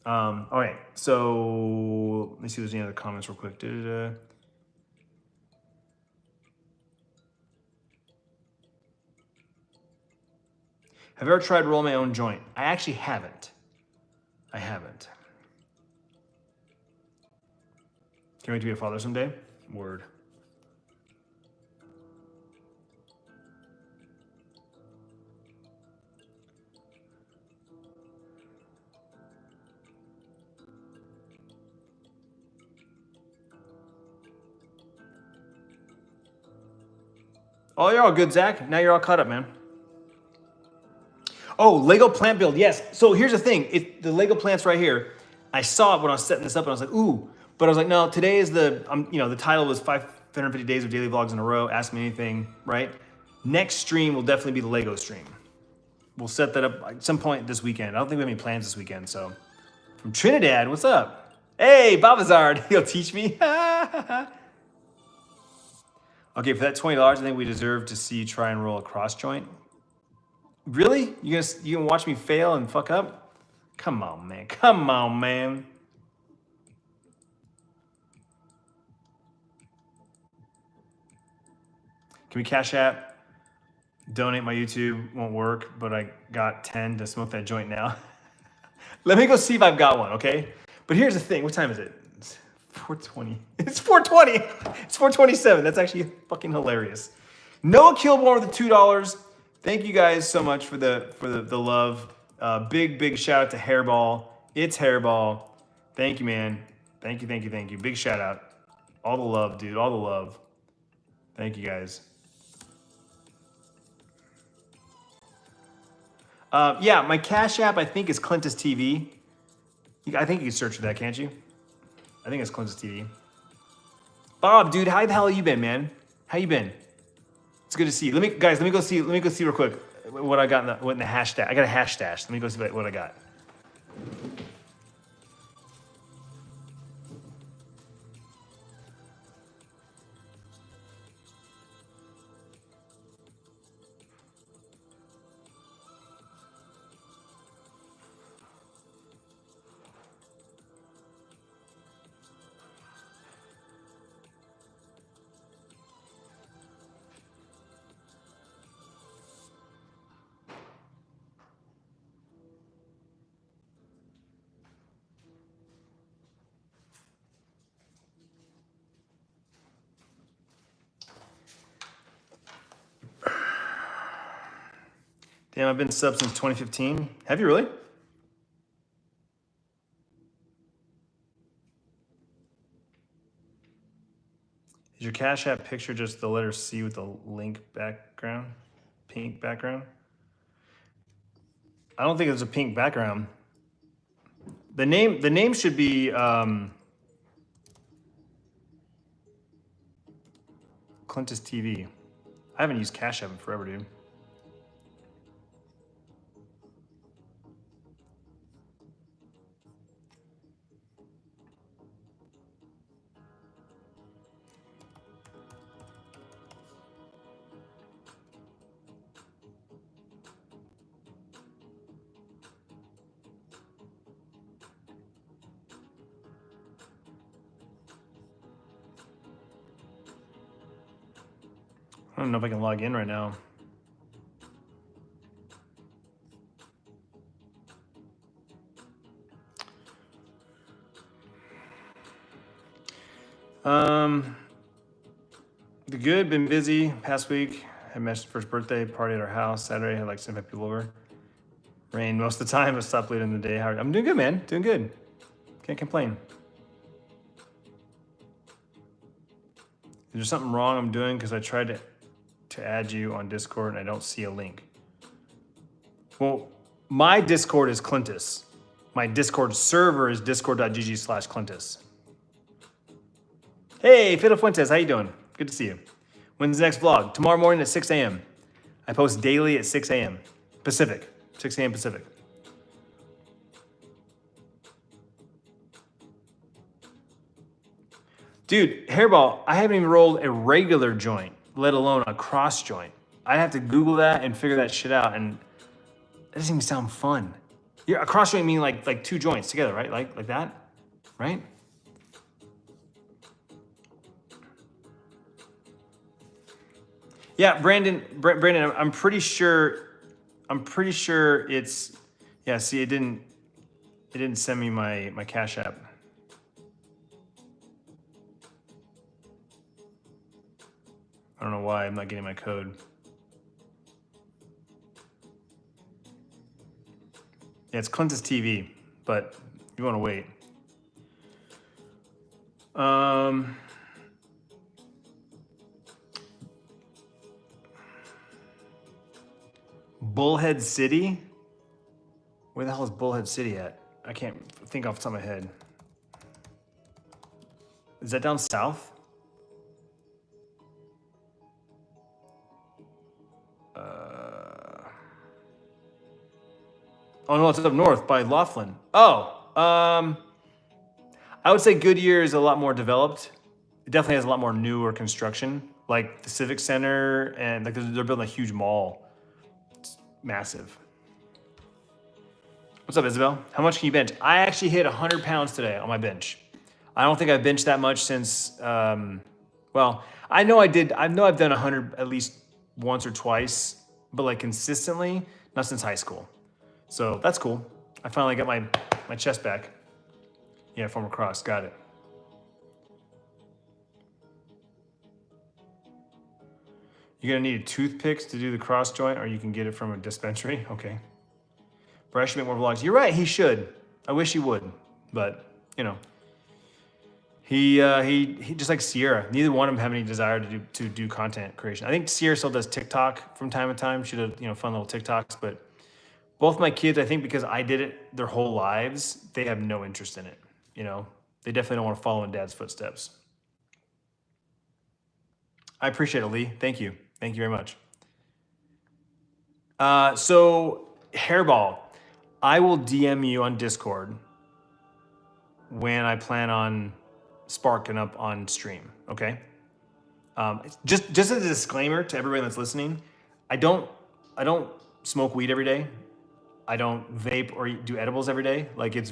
A: All right, so let me see if there's any other comments real quick. Have I ever tried rolling my own joint? I actually haven't. I haven't. Can't wait to be a father someday. Word. Oh, you're all good, Zach. Now you're all caught up, man. Oh, Lego plant build, yes. So here's the thing, the Lego plant's right here. I saw it when I was setting this up, and I was like, ooh. But I was like, no, today is the title was 550 days of daily vlogs in a row, ask me anything, right? Next stream will definitely be the Lego stream. We'll set that up at some point this weekend. I don't think we have any plans this weekend, so. From Trinidad, what's up? Hey, Babazard, he'll teach me. Okay, for that $20, I think we deserve to see you try and roll a cross joint. Really? You gonna watch me fail and fuck up? Come on, man. Come on, man. Can we Cash App? Donate my YouTube won't work, but I got 10 to smoke that joint now. Let me go see if I've got one, okay? But here's the thing. What time is it? It's 4:20. It's 4:20. It's 4:27. That's actually fucking hilarious. Noah Kilborn with the $2. Thank you guys so much for the love. Big shout out to Hairball. It's Hairball. Thank you, man. Thank you. Big shout out. All the love, dude. All the love. Thank you, guys. Yeah, my Cash App, I think, is Clintus.tv. I think you can search for that, can't you? I think it's Clintus.tv. Bob, dude, how the hell have you been, man? How you been? It's good to see you. Let me go see real quick what I got in the hash stash. I got a hash stash. Let me go see what I got. Damn, I've been sub since 2015. Have you really? Is your Cash App picture just the letter C with the link background? Pink background? I don't think it's a pink background. The name should be Clintus.tv. I haven't used Cash App in forever, dude. I don't know if I can log in right now. The good, been busy past week. Had Mesh's first birthday party at our house. Saturday had like 75 people over. Rained most of the time, but stopped later in the day. I'm doing good, man. Doing good. Can't complain. Is there something wrong I'm doing? Because I tried to add you on Discord and I don't see a link. Well, my Discord is Clintus. My Discord server is discord.gg/Clintus. Hey, Fiddle Fuentes, how you doing? Good to see you. When's the next vlog? Tomorrow morning at 6 a.m. I post daily at 6 a.m. Pacific. 6 a.m. Pacific. Dude, Hairball, I haven't even rolled a regular joint, let alone a cross joint. I'd have to Google that and figure that shit out, and that doesn't even sound fun. A cross joint mean like two joints together, right? Like that, right? Yeah, Brandon, I'm pretty sure it's, yeah, see, it didn't send me my Cash App. I don't know why I'm not getting my code. Yeah, it's Clintus.tv, but you want to wait. Bullhead City? Where the hell is Bullhead City at? I can't think off the top of my head. Is that down south? Oh no, it's up north by Laughlin. Oh, I would say Goodyear is a lot more developed. It definitely has a lot more newer construction, like the Civic Center, and like they're building a huge mall. It's massive. What's up, Isabel? How much can you bench? I actually hit 100 pounds today on my bench. I don't think I've benched that much since, well, I know I did. I know I've done 100 at least once or twice, but like consistently, not since high school. So that's cool. I finally got my chest back. Yeah, former cross, got it. You're gonna need toothpicks to do the cross joint, or you can get it from a dispensary. Okay. Brad should make more vlogs. You're right, he should. I wish he would, but you know. He just like Sierra. Neither one of them have any desire to do content creation. I think Sierra still does TikTok from time to time. She does, fun little TikToks, but both my kids, I think because I did it their whole lives, they have no interest in it. They definitely don't want to follow in Dad's footsteps. I appreciate it, Lee. Thank you. Thank you very much. So Hairball, I will DM you on Discord when I plan on sparking up on stream, okay? Just as a disclaimer to everybody that's listening, I don't smoke weed every day. I don't vape or do edibles every day. Like it's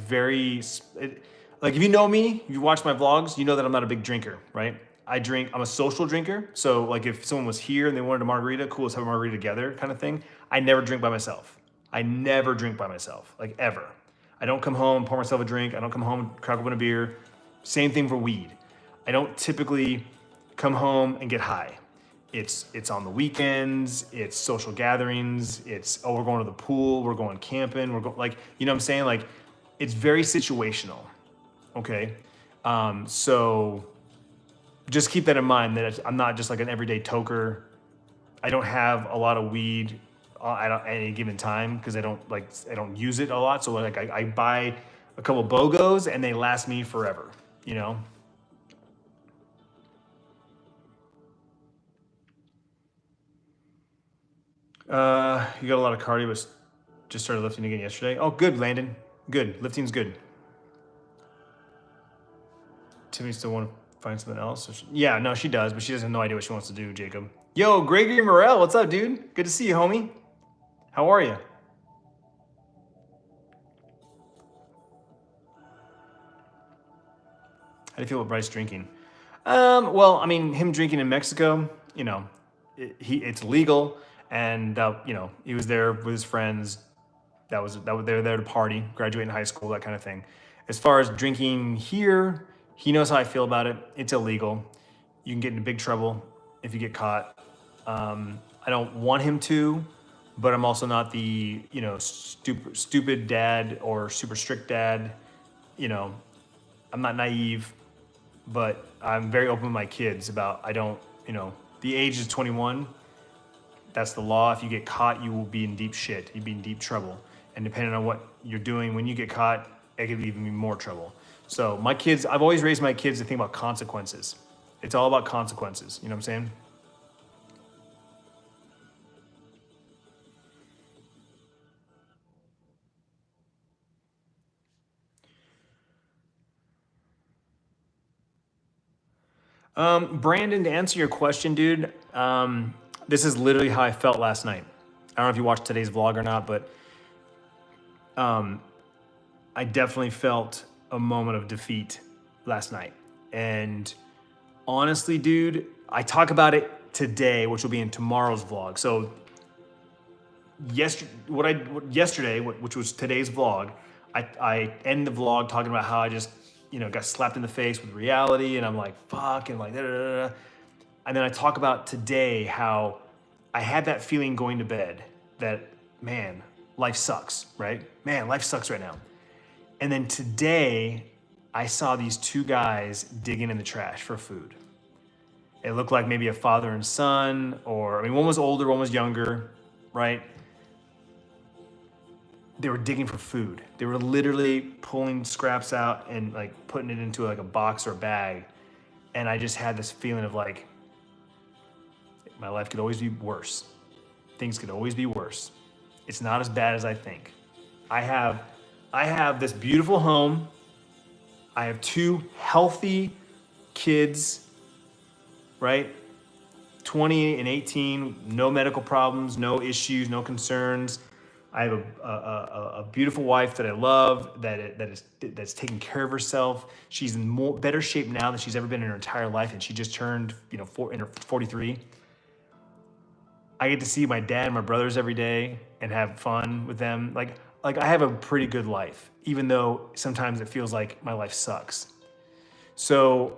A: like if you know me, if you watch my vlogs, you know that I'm not a big drinker, right? I'm a social drinker. So like if someone was here and they wanted a margarita, cool, let's have a margarita together kind of thing. I never drink by myself. I never drink by myself, like ever. I don't come home, pour myself a drink. I don't come home, crack open a beer. Same thing for weed. I don't typically come home and get high. It's on the weekends, it's social gatherings, it's, oh, we're going to the pool, we're going camping, we're going, like, you know what I'm saying? Like, it's very situational, okay? So just keep that in mind, that I'm not just like an everyday toker. I don't have a lot of weed at any given time because I don't use it a lot. So like I buy a couple BOGOs and they last me forever, you know? You got a lot of cardio, but just started lifting again yesterday. Oh, good, Landon. Good. Lifting's good. Timmy still want to find something else? Yeah, no, she does, but she doesn't have no idea what she wants to do, Jacob. Yo, Gregory Morel, what's up, dude? Good to see you, homie. How are you? How do you feel about Bryce drinking? Well, I mean, him drinking in Mexico, you know, it's legal, and you know, he was there with his friends. They were there to party, graduate in high school, that kind of thing. As far as drinking here, he knows how I feel about it. It's illegal. You can get into big trouble if you get caught. I don't want him to, but I'm also not the, you know, stupid dad or super strict dad. You know, I'm not naive, but I'm very open with my kids about, I don't, you know, the age is 21. That's the law. If you get caught, you will be in deep shit. You'd be in deep trouble. And depending on what you're doing, when you get caught, it could even be more trouble. So my kids, I've always raised my kids to think about consequences. It's all about consequences. You know what I'm saying? Brandon, to answer your question, dude, this is literally how I felt last night. I don't know if you watched today's vlog or not, but I definitely felt a moment of defeat last night. And honestly, dude, I talk about it today, which will be in tomorrow's vlog. So yesterday, which was today's vlog, I end the vlog talking about how I just, you know, got slapped in the face with reality, and I'm like, fuck, and like, da, da, da, da. And then I talk about today how I had that feeling going to bed that, man, life sucks, right? Man, life sucks right now. And then today, I saw these two guys digging in the trash for food. It looked like maybe a father and son, or, I mean, one was older, one was younger, right? They were digging for food. They were literally pulling scraps out and like putting it into like a box or a bag. And I just had this feeling of like, my life could always be worse. Things could always be worse. It's not as bad as I think. I have this beautiful home. I have two healthy kids, right? 20 and 18, no medical problems, no issues, no concerns. I have a beautiful wife that I love, that's taking care of herself. She's in better shape now than she's ever been in her entire life, and she just turned, you know, 43. I get to see my dad and my brothers every day and have fun with them. Like I have a pretty good life, even though sometimes it feels like my life sucks. So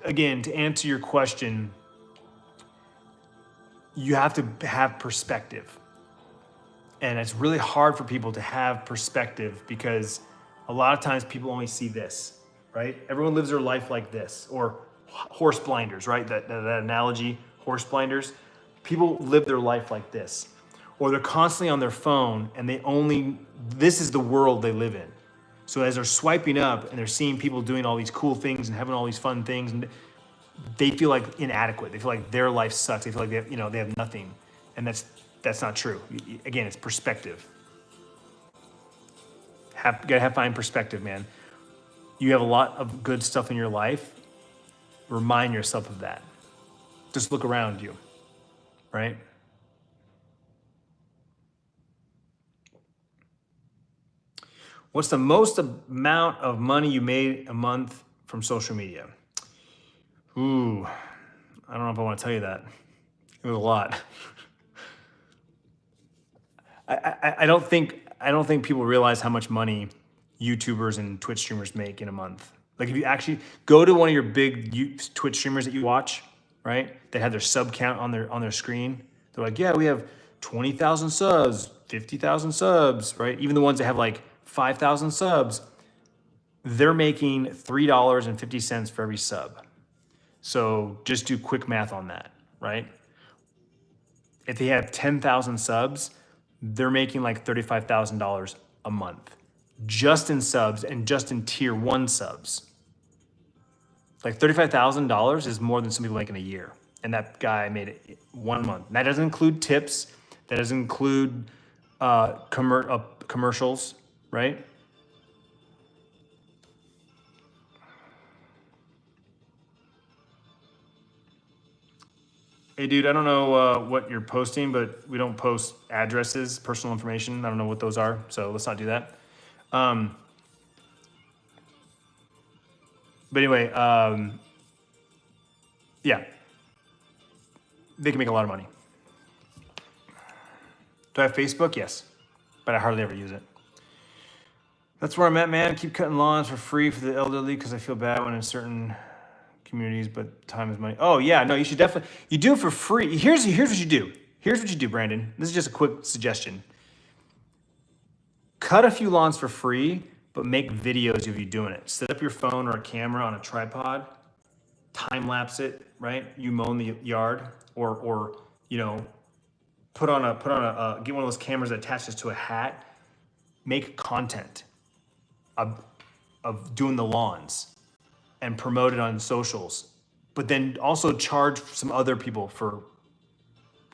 A: again, to answer your question, you have to have perspective. And it's really hard for people to have perspective because a lot of times people only see this, right? Everyone lives their life like this, or horse blinders, right? That analogy, horse blinders. People live their life like this, or they're constantly on their phone and this is the world they live in. So as they're swiping up and they're seeing people doing all these cool things and having all these fun things, and they feel like inadequate. They feel like their life sucks. They feel like they have nothing. And that's not true. Again, it's perspective. Gotta find perspective, man. You have a lot of good stuff in your life. Remind yourself of that. Just look around you, right? What's the most amount of money you made a month from social media? Ooh, I don't know if I want to tell you that. It was a lot. I don't think people realize how much money YouTubers and Twitch streamers make in a month. Like if you actually go to one of your big Twitch streamers that you watch, right? They had their sub count on their screen. They're like, yeah, we have 20,000 subs, 50,000 subs, right? Even the ones that have like 5,000 subs, they're making $3.50 for every sub. So just do quick math on that, right? If they have 10,000 subs, they're making like $35,000 a month just in subs and just in tier 1 subs. Like $35,000 is more than some people make in a year. And that guy made it 1 month. And that doesn't include tips. That doesn't include commercials, right? Hey, dude, I don't know what you're posting, but we don't post addresses, personal information. I don't know what those are, so let's not do that. But anyway, yeah, they can make a lot of money. Do I have Facebook? Yes, but I hardly ever use it. That's where I'm at, man. I keep cutting lawns for free for the elderly because I feel bad when in certain communities, but time is money. Oh yeah, no, you should definitely, you do it for free. Here's what you do. Here's what you do, Brandon. This is just a quick suggestion. Cut a few lawns for free, but make videos of you doing it. Set up your phone or a camera on a tripod, time lapse it, right? You mowing the yard, or you know, get one of those cameras that attaches to a hat. Make content of doing the lawns and promote it on socials, but then also charge some other people for,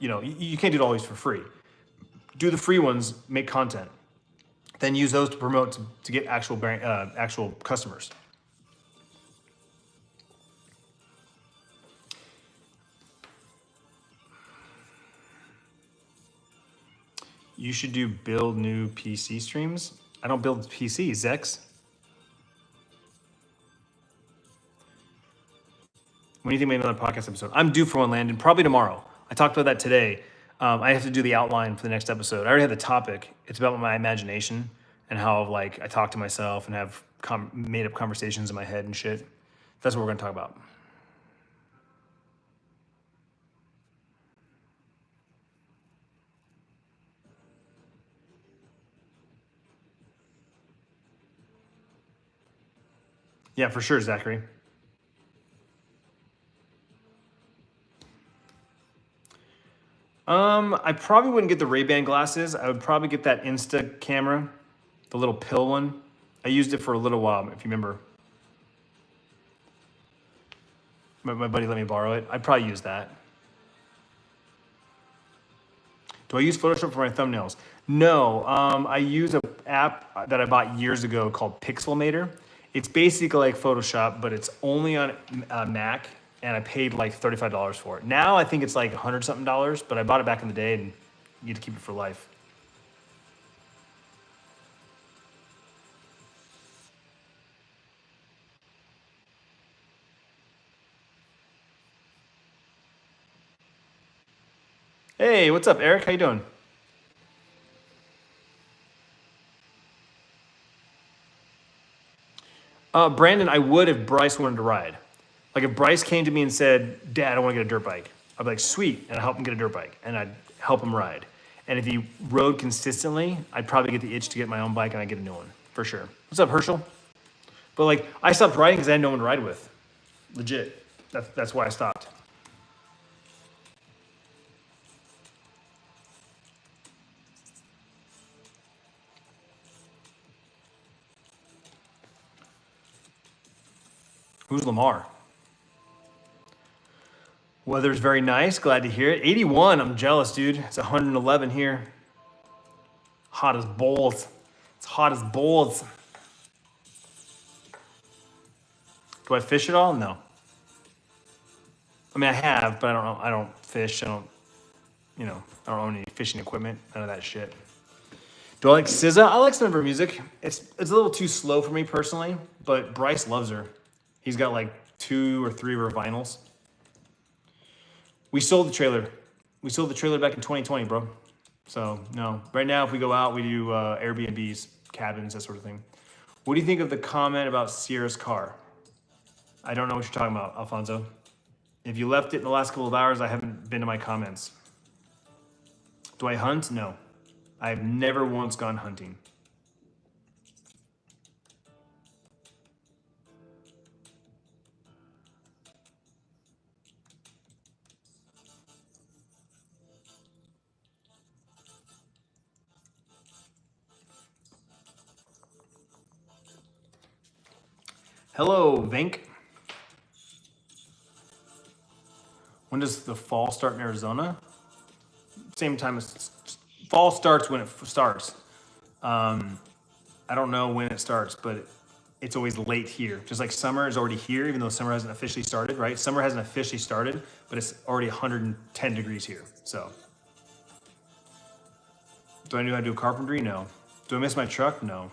A: you can't do it always for free. Do the free ones, make content, then use those to promote to get actual customers. You should build new PC streams. I don't build PCs, Zex. When do you think we make another podcast episode? I'm due for one, Landon, probably tomorrow. I talked about that today. I have to do the outline for the next episode. I already have the topic. It's about my imagination and how like I talk to myself and have made up conversations in my head and shit. That's what we're gonna talk about. Yeah, for sure, Zachary. I probably wouldn't get the Ray-Ban glasses. I would probably get that Insta camera, the little pill one. I used it for a little while, if you remember. My buddy let me borrow it. I'd probably use that. Do I use Photoshop for my thumbnails? No, I use an app that I bought years ago called Pixelmator. It's basically like Photoshop, but it's only on Mac, and I paid like $35 for it. Now I think it's like $100-something, but I bought it back in the day, and you get to keep it for life. Hey, what's up, Eric? How you doing? Brandon, I would if Bryce wanted to ride. Like if Bryce came to me and said, Dad, I want to get a dirt bike. I'd be like, sweet, and I'd help him get a dirt bike, and I'd help him ride. And if he rode consistently, I'd probably get the itch to get my own bike and I'd get a new one, for sure. What's up, Herschel? But like, I stopped riding because I had no one to ride with. Legit. That's why I stopped. Who's Lamar? Weather's very nice. Glad to hear it. 81. I'm jealous, dude. It's 111 here. Hot as balls. It's hot as balls. Do I fish at all? No. I mean, I have, but I don't know. I don't fish. I don't own any fishing equipment. None of that shit. Do I like SZA? I like some of her music. It's a little too slow for me personally, but Bryce loves her. He's got like 2 or 3 of her vinyls. We sold the trailer. We sold the trailer back in 2020, bro. So no, right now if we go out, we do Airbnbs, cabins, that sort of thing. What do you think of the comment about Sierra's car? I don't know what you're talking about, Alfonso. If you left it in the last couple of hours, I haven't been to my comments. Do I hunt? No. I've never once gone hunting. Hello, Vink. When does the fall start in Arizona? Same time as fall starts when it starts. I don't know when it starts, but it's always late here. Just like summer is already here, even though summer hasn't officially started, right? Summer hasn't officially started, but it's already 110 degrees here. So, do I know how to do carpentry? No. Do I miss my truck? No.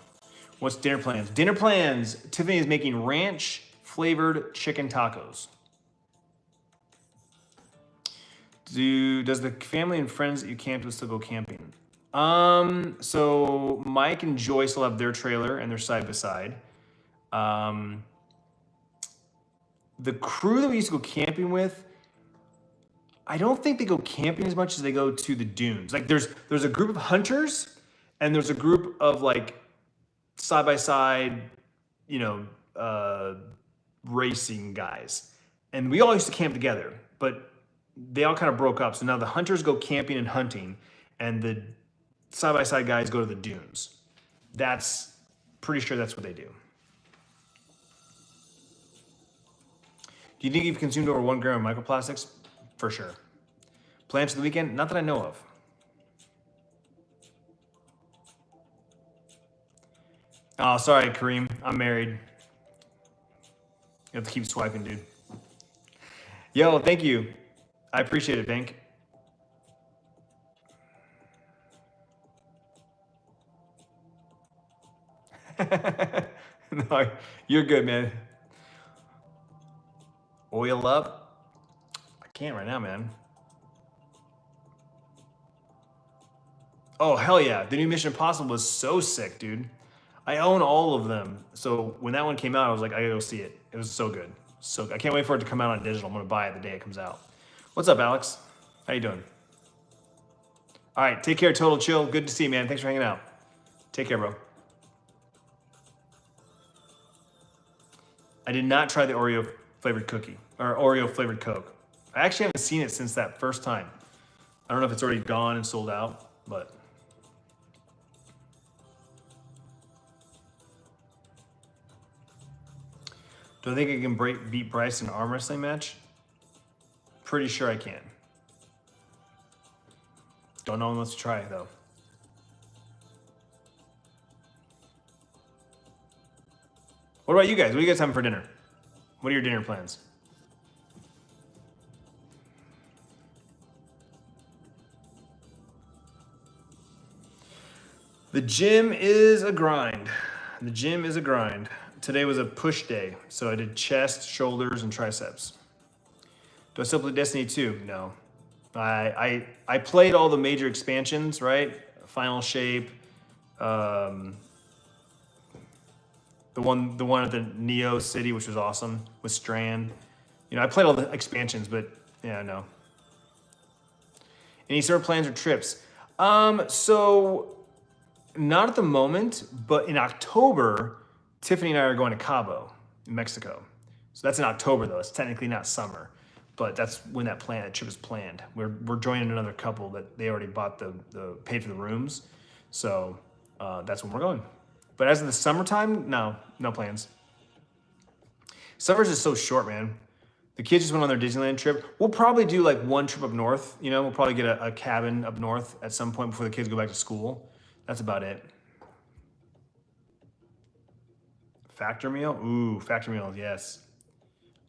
A: What's dinner plans? Dinner plans. Tiffany is making ranch flavored chicken tacos. Does the family and friends that you camped with still go camping? So Mike and Joyce will have their trailer and they're side by side. The crew that we used to go camping with, I don't think they go camping as much as they go to the dunes. Like there's a group of hunters and there's a group of like side by side, racing guys. And we all used to camp together, but they all kind of broke up. So now the hunters go camping and hunting and the side by side guys go to the dunes. That's pretty sure that's what they do. Do you think you've consumed over 1 gram of microplastics? For sure. Plans for the weekend? Not that I know of. Oh, sorry, Kareem. I'm married. You have to keep swiping, dude. Yo, thank you. I appreciate it, Bank. No, you're good, man. Oil up? I can't right now, man. Oh, hell yeah. The new Mission Impossible was so sick, dude. I own all of them. So when that one came out, I was like, I gotta go see it. It was so good. So I can't wait for it to come out on digital. I'm gonna buy it the day it comes out. What's up, Alex? How you doing? All right, take care, Total Chill. Good to see you, man. Thanks for hanging out. Take care, bro. I did not try the Oreo flavored cookie or Oreo flavored Coke. I actually haven't seen it since that first time. I don't know if it's already gone and sold out, but. Do I think I can beat Bryce in an arm wrestling match? Pretty sure I can. Don't know unless to try though. What about you guys? What are you guys having for dinner? What are your dinner plans? The gym is a grind. The gym is a grind. Today was a push day, so I did chest, shoulders, and triceps. Do I still play Destiny 2? No. I played all the major expansions, right? Final Shape, the one at the Neo City, which was awesome, with Strand. I played all the expansions, but yeah, no. Any sort of plans or trips? So not at the moment, but in October, Tiffany and I are going to Cabo, in Mexico. So that's in October though. It's technically not summer, but that's when that trip is planned. We're joining another couple that they already bought the paid for the rooms, so that's when we're going. But as of the summertime, no plans. Summer's just so short, man. The kids just went on their Disneyland trip. We'll probably do like one trip up north. We'll probably get a cabin up north at some point before the kids go back to school. That's about it. Factor meal? Ooh, factor meal, yes.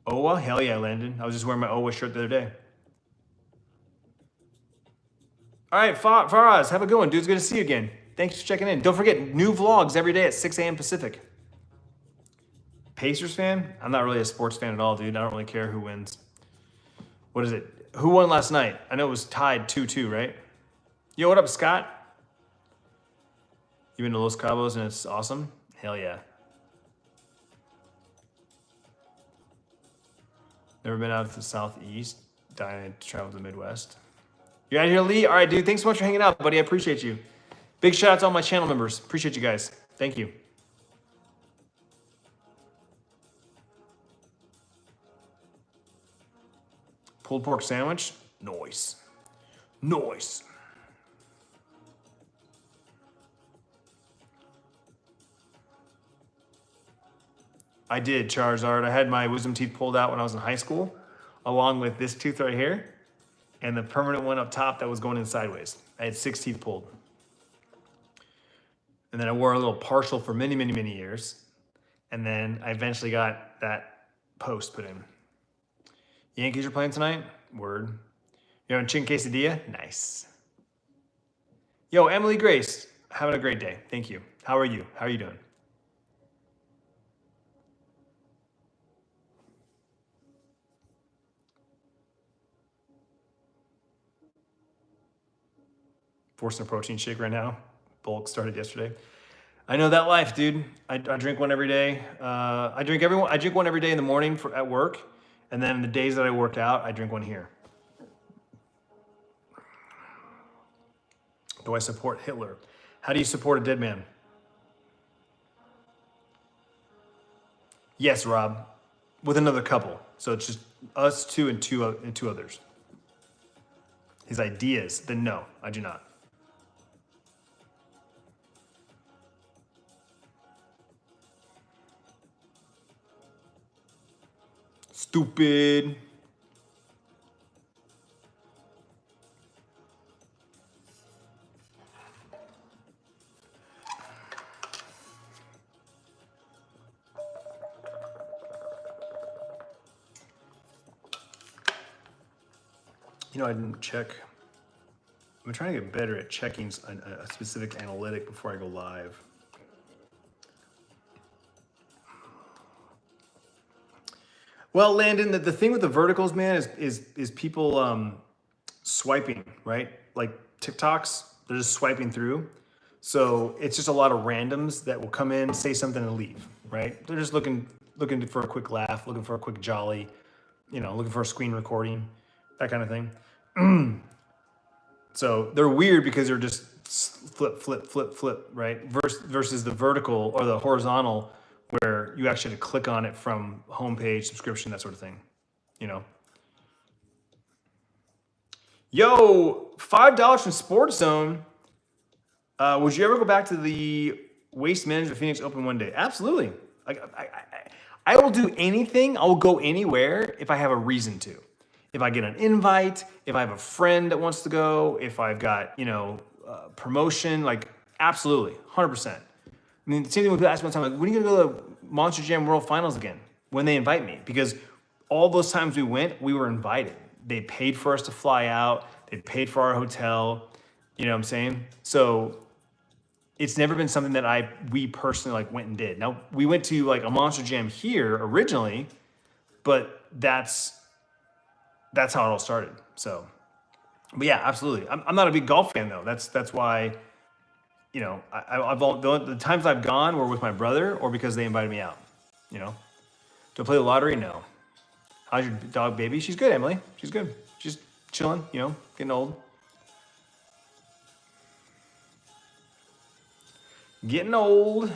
A: Owa? Hell yeah, Landon. I was just wearing my Owa shirt the other day. All right, Faraz, have a good one, dude. It's good to see you again. Thanks for checking in. Don't forget, new vlogs every day at 6 a.m. Pacific. Pacers fan? I'm not really a sports fan at all, dude. I don't really care who wins. What is it? Who won last night? I know it was tied 2-2, right? Yo, what up, Scott? You been to Los Cabos and it's awesome? Hell yeah. Never been out to the Southeast. Dying to travel to the Midwest. You're out here, Lee? All right, dude. Thanks so much for hanging out, buddy. I appreciate you. Big shout out to all my channel members. Appreciate you guys. Thank you. Pulled pork sandwich. Nice. Nice. I did, Charizard. I had my wisdom teeth pulled out when I was in high school, along with this tooth right here, and the permanent one up top that was going in sideways. I had 6 teeth pulled. And then I wore a little partial for many, many, many years. And then I eventually got that post put in. Yankees are playing tonight? Word. You having chicken quesadilla? Nice. Yo, Emily Grace, having a great day. Thank you. How are you? How are you doing? Forcing a protein shake right now. Bulk started yesterday. I know that life, dude. I drink one every day. I drink one every day in the morning at work, and then the days that I work out, I drink one here. Do I support Hitler? How do you support a dead man? Yes, Rob, with another couple. So it's just us two and two others. His ideas, then no, I do not. Stupid. You know, I didn't check. I'm trying to get better at checking a specific analytic before I go live. Well, Landon, the thing with the verticals, man, is people swiping, right? Like TikToks, they're just swiping through. So it's just a lot of randoms that will come in, say something, and leave, right? They're just looking for a quick laugh, looking for a quick jolly, looking for a screen recording, that kind of thing. So they're weird because they're just flip, right? Versus the vertical or the horizontal, where you actually have to click on it from homepage, subscription, that sort of thing, Yo, $5 from Sports Zone. Would you ever go back to the Waste Management Phoenix Open one day? Absolutely. I will do anything. I will go anywhere if I have a reason to. If I get an invite, if I have a friend that wants to go, if I've got, promotion, absolutely, 100%. I mean, the same thing with last one time. When are you gonna go to the Monster Jam World Finals again? When they invite me, because all those times we went, we were invited. They paid for us to fly out. They paid for our hotel. You know what I'm saying? So it's never been something that we personally went and did. Now we went to a Monster Jam here originally, but that's how it all started. So, but yeah, absolutely. I'm not a big golf fan though. That's why. The times I've gone were with my brother or because they invited me out. Do I play the lottery? No. How's your dog, baby? She's good, Emily. She's good. She's chilling, getting old. Getting old.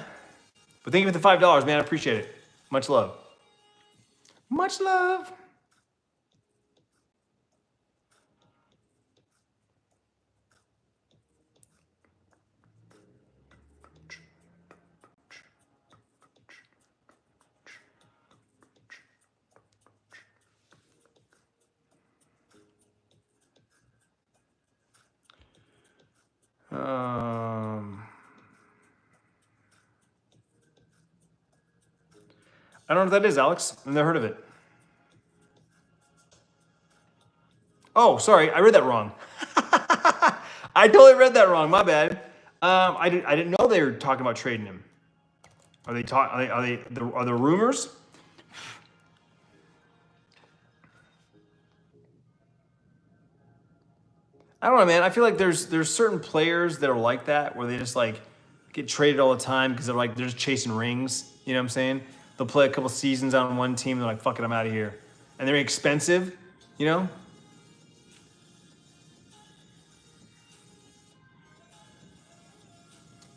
A: But thank you for the $5, man. I appreciate it. Much love. Much love. I don't know what that is, Alex. I've never heard of it. Oh, sorry, I read that wrong. I totally read that wrong. My bad. I didn't know they were talking about trading him. Are there rumors? I don't know, man. I feel like there's certain players that are like that, where they just get traded all the time because they're just chasing rings. You know what I'm saying? They'll play a couple seasons on one team. And they're like, fuck it, I'm out of here. and they're expensive, you know?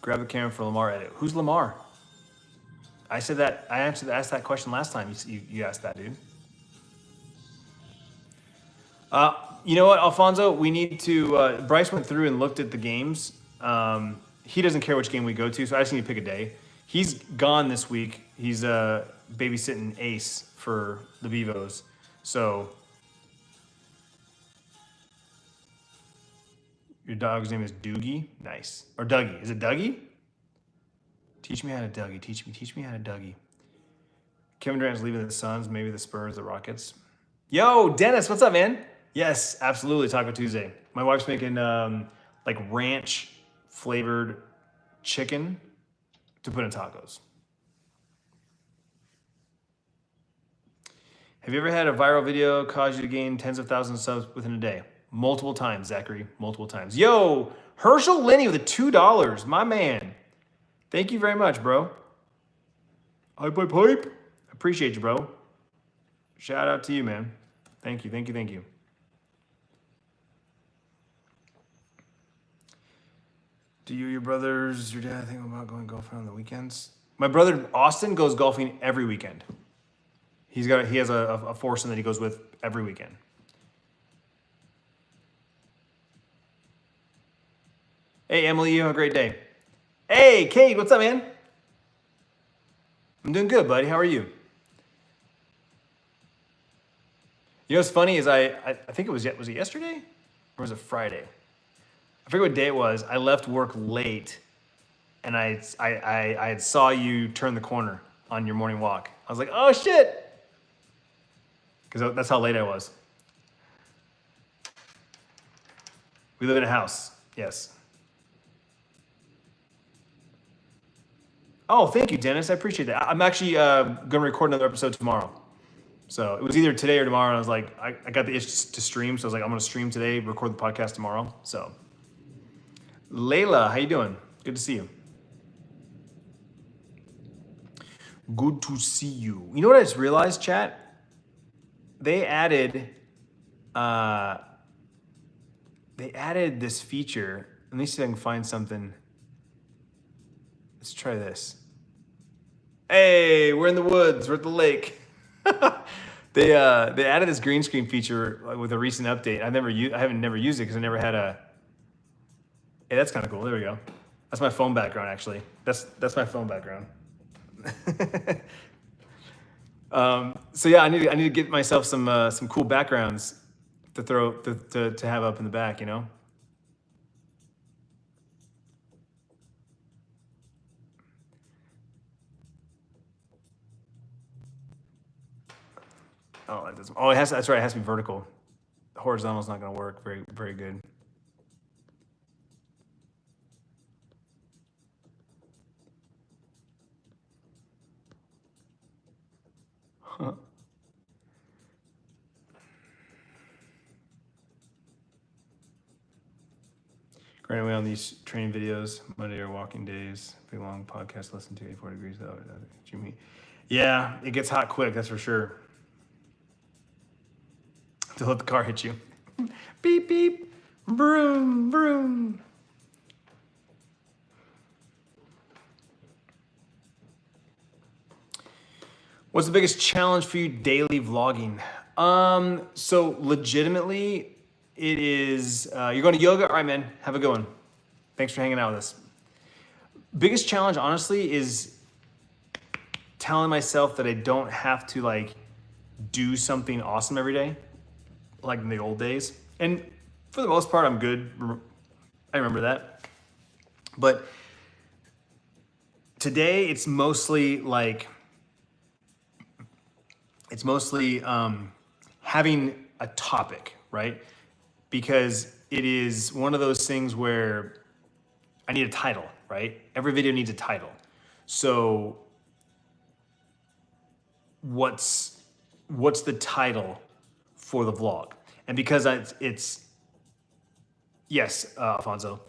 A: Grab the camera for Lamar edit. Who's Lamar? I said that, I asked that question last time you asked that, dude. You know what, Alfonso? We need to, Bryce went through and looked at the games. He doesn't care which game we go to, so I just need to pick a day. He's gone this week. He's babysitting Ace for the Vivos. So your dog's name is Doogie? Nice. Or Dougie. Is it Dougie? Teach me how to Dougie. Teach me how to Dougie. Kevin Durant's leaving the Suns, maybe the Spurs, the Rockets. Yo, Dennis, what's up, man? Yes, absolutely, Taco Tuesday. My wife's making like ranch flavored chicken to put in tacos. Have you ever had a viral video cause you to gain tens of thousands of subs within a day? Multiple times, Zachary, multiple times. Yo, Herschel Lenny with the $2, my man. Thank you very much, bro. Hype. Appreciate you, bro. Shout out to you, man. Thank you. Do you, your brothers, your dad think about going golfing on the weekends? My brother Austin goes golfing every weekend. He has a foursome that he goes with every weekend. Hey, Emily, you have a great day. Hey, Kate, what's up, man? I'm doing good, buddy. How are you? You know what's funny is I think was it yesterday or was it Friday? I forget what day it was. I left work late, and I had saw you turn the corner on your morning walk. I was like, oh shit, because that's how late I was. We live in a house. Yes. Oh, thank you, Dennis. I appreciate that. I'm actually going to record another episode tomorrow. So it was either today or tomorrow, and I was like, I got the itch to stream, so I was like, I'm going to stream today, record the podcast tomorrow. So, Layla, how you doing? Good to see you. Good to see you. You know what I just realized, chat? They added this feature. Let me see if I can find something. Let's try this. Hey, we're in the woods. We're at the lake. They added this green screen feature with a recent update. I haven't never used it because I never had a. Hey, that's kind of cool. There we go. That's my phone background, actually. That's my phone background. So yeah, I need to get myself some cool backgrounds to throw to have up in the back, you know. Oh, it doesn't. Oh, that's right. It has to be vertical. Horizontal is not going to work very, very good. Huh. Grinding away on these training videos. Monday or walking days. Big long podcast. Listen to 84 degrees. Jimmy. Yeah, it gets hot quick. That's for sure. To let the car hit you. Beep, beep, vroom, vroom. What's the biggest challenge for you daily vlogging? So legitimately, it is, you're going to yoga? All right, man, have a good one. Thanks for hanging out with us. Biggest challenge, honestly, is telling myself that I don't have to like do something awesome every day, like in the old days. And for the most part, I'm good. I remember that. But today, it's mostly having a topic, right? Because it is one of those things where I need a title, right? Every video needs a title. So what's the title for the vlog? And because Alfonso,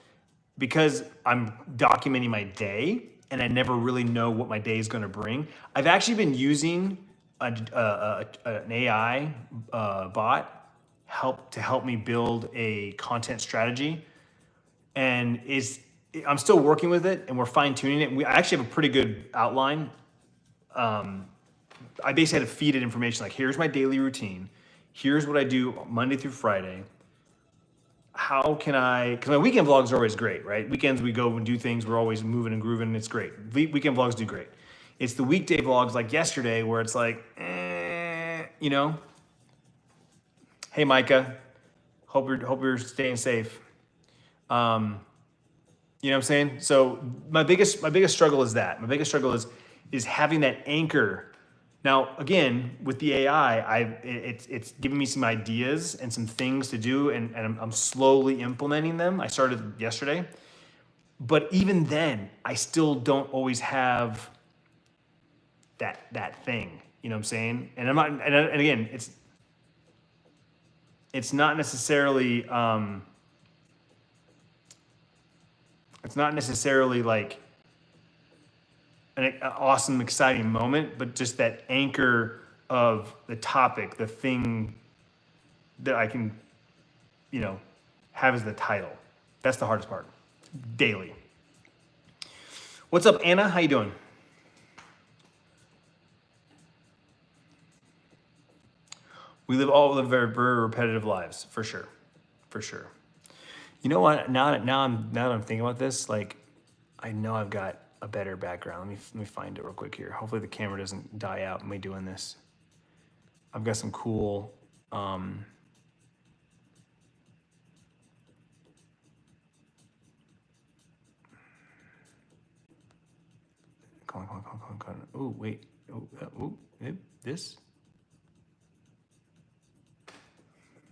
A: because I'm documenting my day and I never really know what my day is going to bring, I've actually been using an AI bot help me build a content strategy, and I'm still working with it, and we're fine tuning it. I actually have a pretty good outline. I basically had to feed it information like, here's my daily routine, here's what I do Monday through Friday. How can I? Because my weekend vlogs are always great, right? Weekends we go and do things. We're always moving and grooving. It's great. Weekend vlogs do great. It's the weekday vlogs like yesterday where it's like, you know. Hey Micah, hope you're staying safe. You know what I'm saying? So my biggest struggle is that. My biggest struggle is having that anchor. Now, again, with the AI, it's giving me some ideas and some things to do, and I'm slowly implementing them. I started yesterday. But even then, I still don't always have that thing. You know what I'm saying? And I'm not, and again, it's not necessarily like an awesome, exciting moment, but just that anchor of the topic, the thing that I can, have as the title. That's the hardest part. Daily. What's up, Anna? How you doing? We all live very, very repetitive lives, for sure. For sure. You know what? Now that I'm thinking about this, like, I know I've got a better background. Let me find it real quick here. Hopefully the camera doesn't die out me doing this. I've got some cool, come on. Oh, wait. This?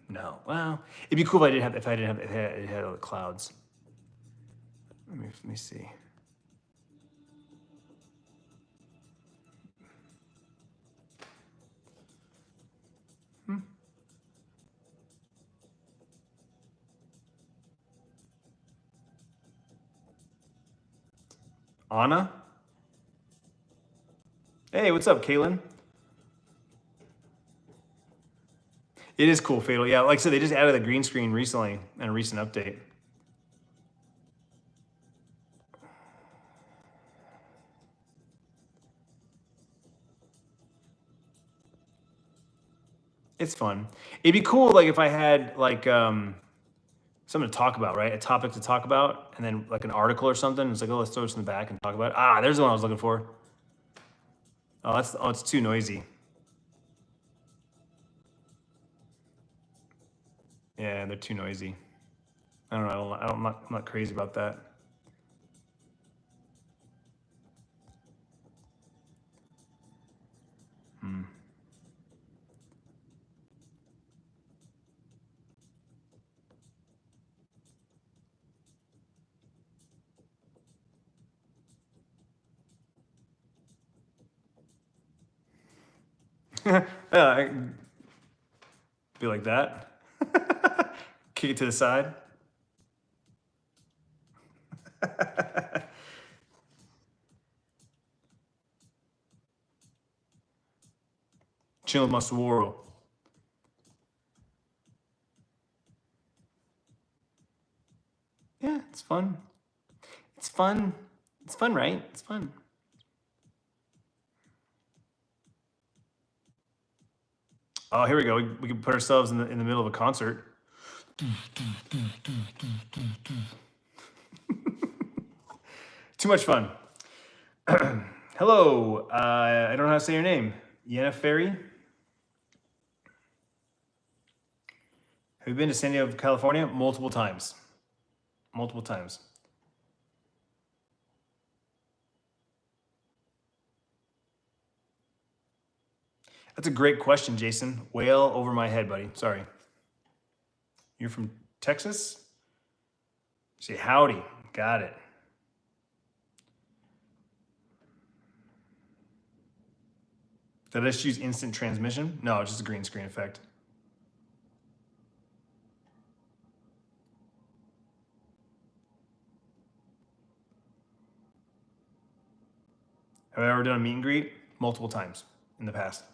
A: No. Well, it'd be cool if it had all the clouds. Let me see. Anna? Hey, what's up, Kaylin? It is cool, Fatal. Yeah, like I said, they just added the green screen recently in a recent update. It's fun. It'd be cool, like, if I had, like, something to talk about, right? A topic to talk about, and then, like, an article or something. It's like, oh, let's throw this in the back and talk about it. Ah, there's the one I was looking for. Oh, it's too noisy. Yeah, they're too noisy. I don't know. I'm not crazy about that. Yeah, be like that. Kick it to the side. Chill with my swirl. Yeah, it's fun. It's fun. It's fun, right? It's fun. Oh, here we go. We can put ourselves in the middle of a concert. Too much fun. Hello. I don't know how to say your name. Yenna Ferry. Have you been to San Diego, California? Multiple times. Multiple times. That's a great question, Jason. Whale over my head, buddy. Sorry. You're from Texas? Say howdy. Got it. Did I just use instant transmission? No, it's just a green screen effect. Have I ever done a meet and greet? Multiple times in the past.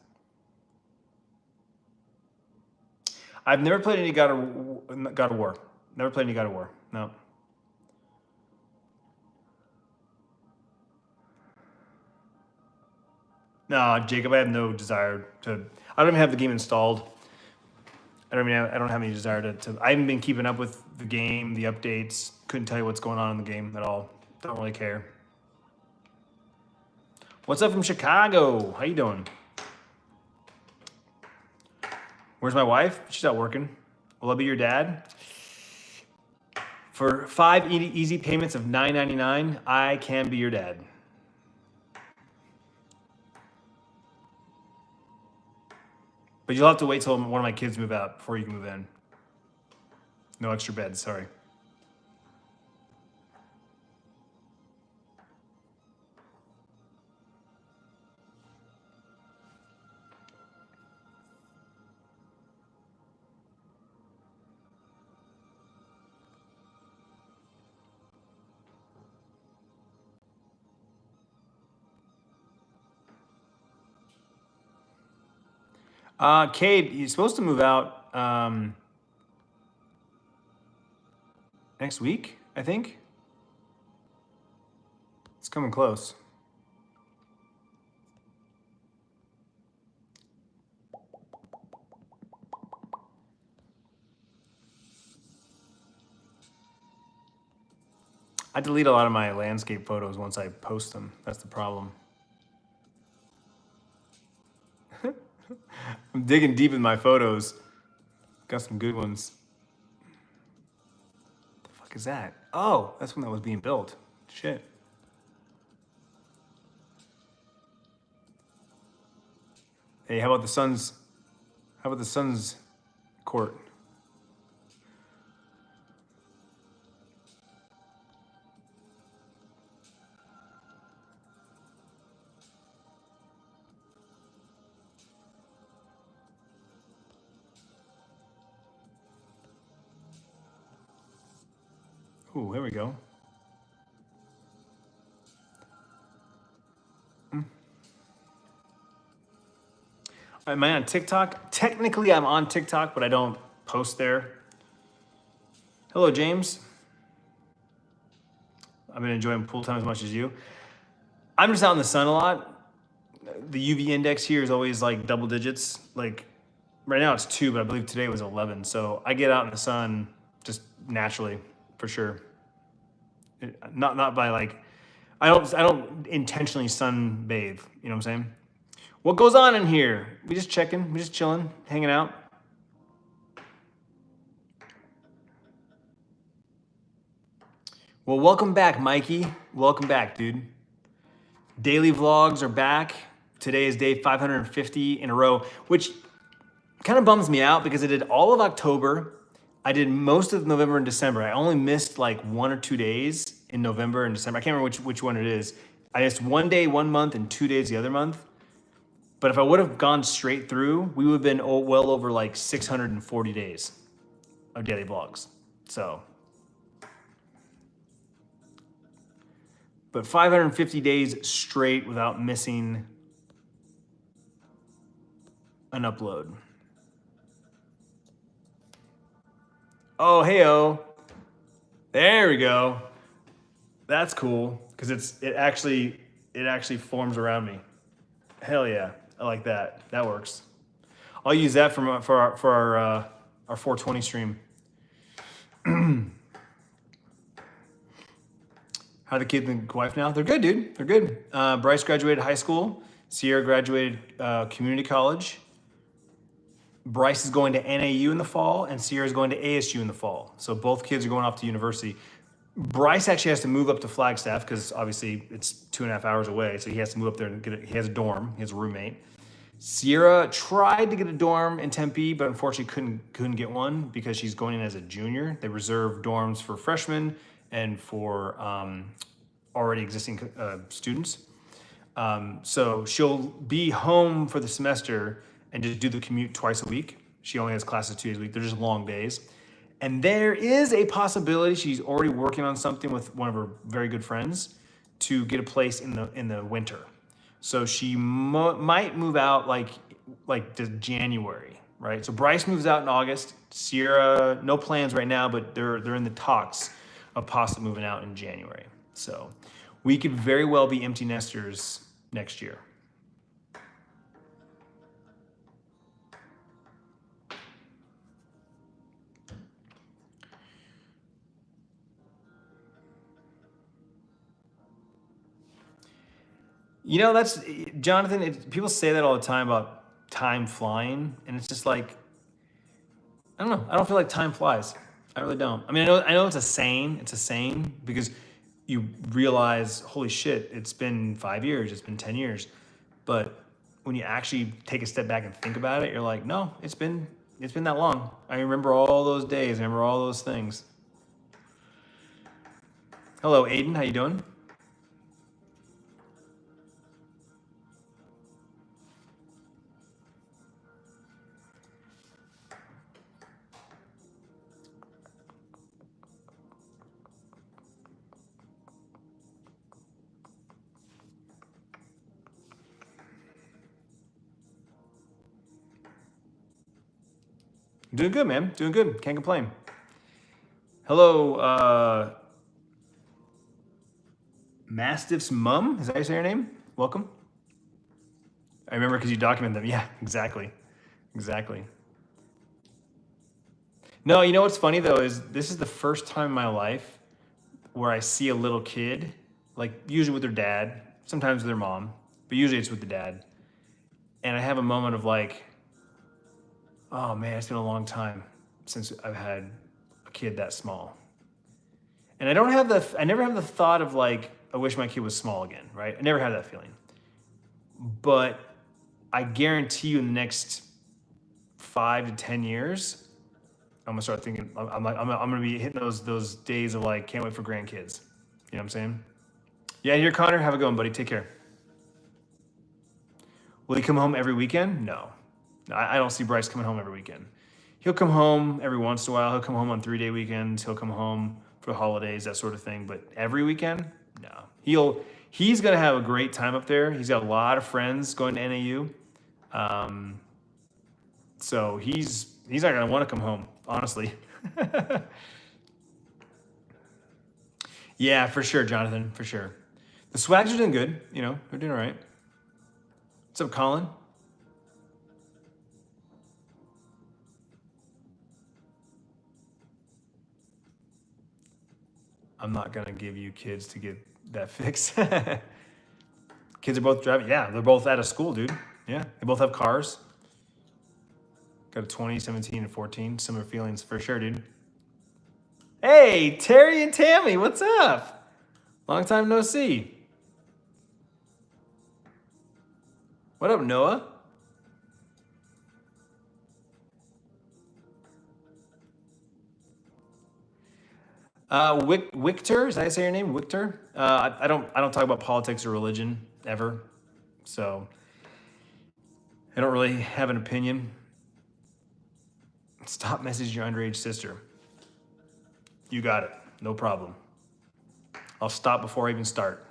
A: I've never played any God of War. Never played any God of War. No. No, Jacob, I have no desire to. I don't even have the game installed. I don't have any desire to. I haven't been keeping up with the game, the updates. Couldn't tell you what's going on in the game at all. Don't really care. What's up from Chicago? How you doing? Where's my wife? She's out working. Will I be your dad? For 5 easy payments of $9.99, I can be your dad. But you'll have to wait till one of my kids move out before you can move in. No extra beds, sorry. Cade, you're supposed to move out next week, I think. It's coming close. I delete a lot of my landscape photos once I post them. That's the problem. I'm digging deep in my photos. Got some good ones. What the fuck is that? Oh, that's when that was being built. Shit. Hey, how about the Suns? How about the Suns court? Ooh, here we go. Am I on TikTok? Technically, I'm on TikTok, but I don't post there. Hello, James. I've been enjoying pool time as much as you. I'm just out in the sun a lot. The UV index here is always like double digits. Like right now it's 2, but I believe today was 11. So I get out in the sun just naturally, for sure. Not by like, I don't intentionally sunbathe. You know what I'm saying? What goes on in here? We just checking. We just chilling, hanging out. Well, welcome back, Mikey. Welcome back, dude. Daily vlogs are back. Today is day 550 in a row, which kind of bums me out because I did all of October. I did most of November and December. I only missed like 1 or 2 days in November and December. I can't remember which one it is. I missed 1 day 1 month and 2 days the other month. But if I would have gone straight through, we would have been well over like 640 days of daily vlogs. So, but 550 days straight without missing an upload. Oh, hey-oh. There we go. That's cool, because it actually forms around me. Hell yeah, I like that. That works. I'll use that for our 420 stream. How are the kids and wife now? They're good, dude. They're good. Bryce graduated high school. Sierra graduated community college. Bryce is going to NAU in the fall, and Sierra is going to ASU in the fall. So both kids are going off to university. Bryce actually has to move up to Flagstaff because obviously it's 2.5 hours away. So he has to move up there and he has a dorm. He has a roommate. Sierra tried to get a dorm in Tempe, but unfortunately couldn't get one because she's going in as a junior. They reserve dorms for freshmen and for already existing students. So she'll be home for the semester and just do the commute twice a week. She only has classes 2 days a week. They're just long days. And there is a possibility she's already working on something with one of her very good friends to get a place in the winter. So she might move out like the January, right? So Bryce moves out in August. Sierra, no plans right now, but they're in the talks of possibly moving out in January. So we could very well be empty nesters next year. You know, that's Jonathan. People say that all the time about time flying, and it's just like, I don't know. I don't feel like time flies. I really don't. I mean, I know it's a saying. It's a saying because you realize, holy shit, it's been 5 years. It's been 10 years. But when you actually take a step back and think about it, you're like, no, it's been that long. I remember all those days. I remember all those things. Hello, Aiden. How you doing? Doing good, man. Doing good. Can't complain. Hello, Mastiff's mum. Is that how you say your name? Welcome. I remember because you document them. Yeah, exactly. Exactly. No, you know what's funny though is this is the first time in my life where I see a little kid, like usually with their dad, sometimes with their mom, but usually it's with the dad. And I have a moment of like, oh man, it's been a long time since I've had a kid that small. And I never have the thought of like, I wish my kid was small again, right? I never had that feeling. But I guarantee you in the next 5 to 10 years, I'm gonna start thinking, I'm gonna be hitting those days of like, can't wait for grandkids. You know what I'm saying? Yeah, here, Connor, have a good one, buddy. Take care. Will he come home every weekend? No. I don't see Bryce coming home every weekend. He'll come home every once in a while. He'll come home on 3-day weekends. He'll come home for the holidays, that sort of thing. But every weekend, no. He's gonna have a great time up there. He's got a lot of friends going to NAU. So he's not gonna want to come home, honestly. Yeah, for sure, Jonathan, for sure. The Swags are doing good, you know, they're doing all right. What's up, Colin? I'm not gonna give you kids to get that fixed. Kids are both driving. Yeah, they're both out of school, dude. Yeah, they both have cars. Got a 20, 17, and 14. Similar feelings for sure, dude. Hey, Terry and Tammy, what's up? Long time no see. What up, Noah? Victor, is that how you say your name? Victor? I don't talk about politics or religion ever, so I don't really have an opinion. Stop messaging your underage sister. You got it. No problem. I'll stop before I even start.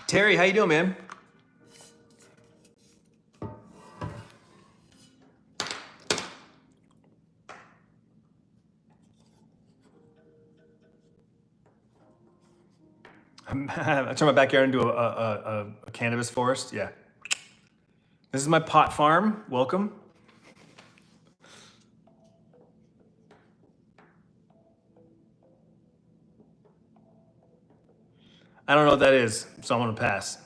A: Terry, how you doing, man? I turn my backyard into a cannabis forest. Yeah. This is my pot farm. Welcome. I don't know what that is, so I'm gonna pass.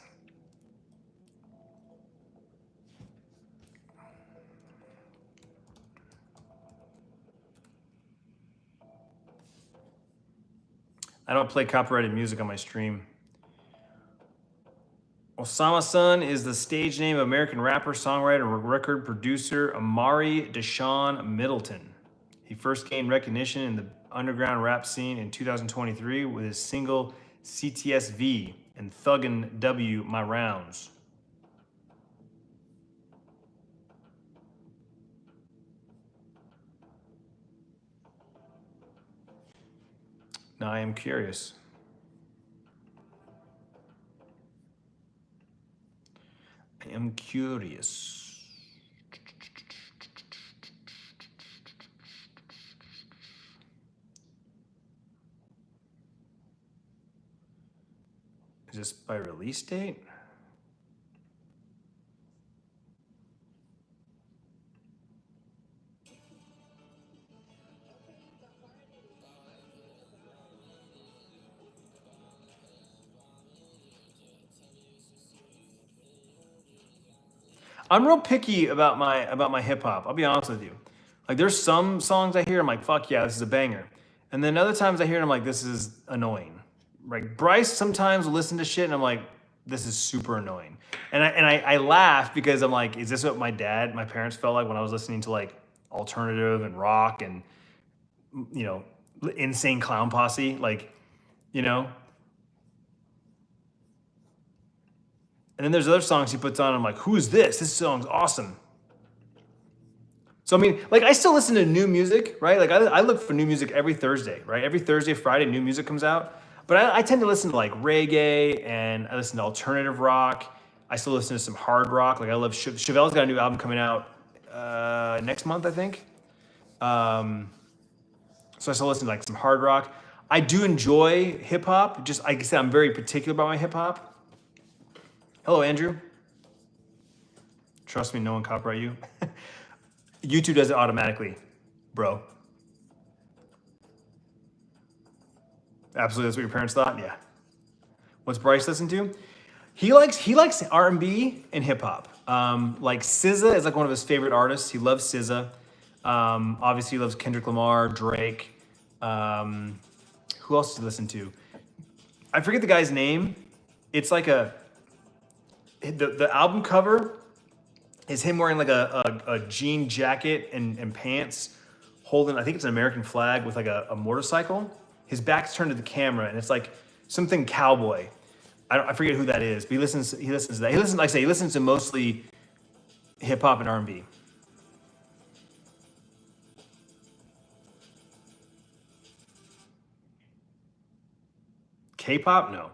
A: I don't play copyrighted music on my stream. Osama Sun is the stage name of American rapper, songwriter, and record producer Amari Deshaun Middleton. He first gained recognition in the underground rap scene in 2023 with his single CTSV and Thuggin' W My Rounds. Now I am curious. am curious. Is this by release date? I'm real picky about my hip hop. I'll be honest with you. Like there's some songs I hear, I'm like, fuck yeah, this is a banger. And then other times I hear it, I'm like, this is annoying. Like Bryce sometimes will listen to shit and I'm like, this is super annoying. And I laugh because I'm like, is this what my parents felt like when I was listening to like alternative and rock and, you know, Insane Clown Posse? Like, you know, and then there's other songs he puts on. I'm like, who is this? This song's awesome. So, I mean, like I still listen to new music, right? Like I look for new music every Thursday, right? Every Thursday, Friday, new music comes out. But I tend to listen to like reggae and I listen to alternative rock. I still listen to some hard rock. Like I love Chevelle's got a new album coming out next month, I think. So I still listen to like some hard rock. I do enjoy hip hop. Just like I said, I'm very particular about my hip hop. Hello, Andrew. Trust me, no one copyright you. YouTube does it automatically, bro. Absolutely, that's what your parents thought? Yeah. What's Bryce listen to? He likes R&B and hip hop. Like SZA is like one of his favorite artists. He loves SZA. Obviously, he loves Kendrick Lamar, Drake. Who else does he listen to? I forget the guy's name. It's like the album cover is him wearing like a jean jacket and pants, holding, I think it's an American flag with like a motorcycle. His back's turned to the camera and it's like something cowboy. I forget who that is, but he listens to that. He listens, like I say, he listens to mostly hip hop and R&B. K-pop, no.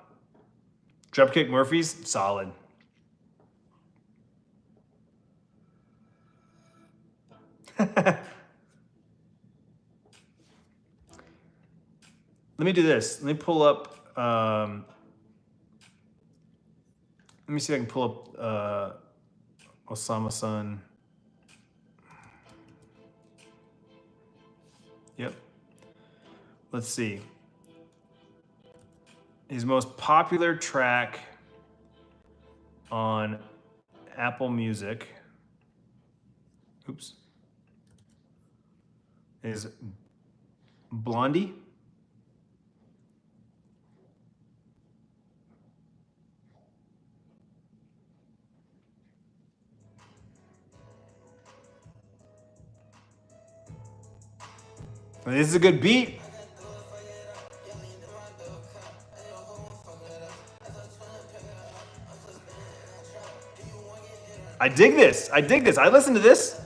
A: Dropkick Murphys, solid. Let me do this. Let me pull up. Let me see if I can pull up Osama-san. Yep. Let's see. His most popular track on Apple Music. Oops. Is Blondie. This is a good beat. I dig this. I listen to this.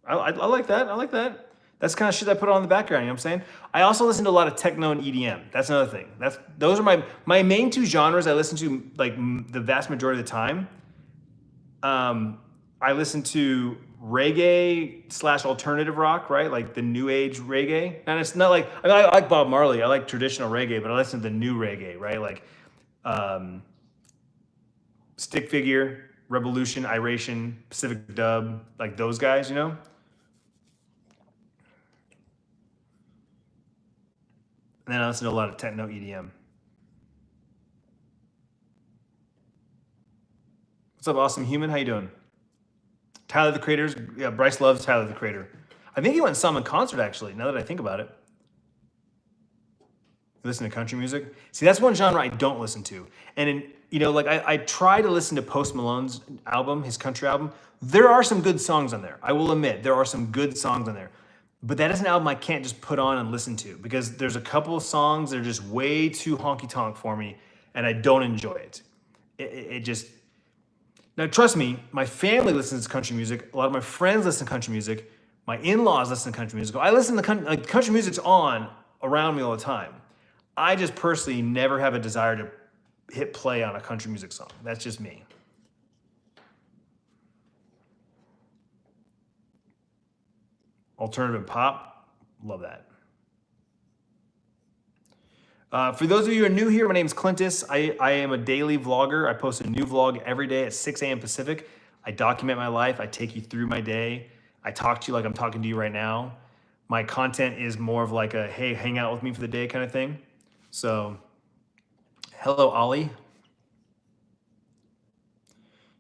A: I like that. I like that. That's the kind of shit I put on in the background, you know what I'm saying? I also listen to a lot of techno and EDM. That's another thing. Those are my main two genres I listen to like the vast majority of the time. I listen to reggae / alternative rock, right? Like the new age reggae. And it's not like, I mean, I like Bob Marley. I like traditional reggae, but I listen to the new reggae, right? Like Stick Figure, Revolution, Iration, Pacific Dub, like those guys, you know? And then I listen to a lot of techno EDM. What's up, Awesome Human? How you doing? Tyler the Creator's, yeah, Bryce loves Tyler the Creator. I think he went and saw him in concert, actually, now that I think about it. You listen to country music? See, that's one genre I don't listen to. And, like I try to listen to Post Malone's album, his country album. There are some good songs on there. I will admit, there are some good songs on there. But that is an album I can't just put on and listen to because there's a couple of songs that are just way too honky-tonk for me, and I don't enjoy it. It just... Now, trust me, my family listens to country music. A lot of my friends listen to country music. My in-laws listen to country music. I listen to country music's on around me all the time. I just personally never have a desire to hit play on a country music song. That's just me. Alternative pop, love that. For those of you who are new here, my name is Clintus. I am a daily vlogger. I post a new vlog every day at 6 a.m. Pacific. I document my life. I take you through my day. I talk to you like I'm talking to you right now. My content is more of like a, hey, hang out with me for the day kind of thing. So, hello, Ollie.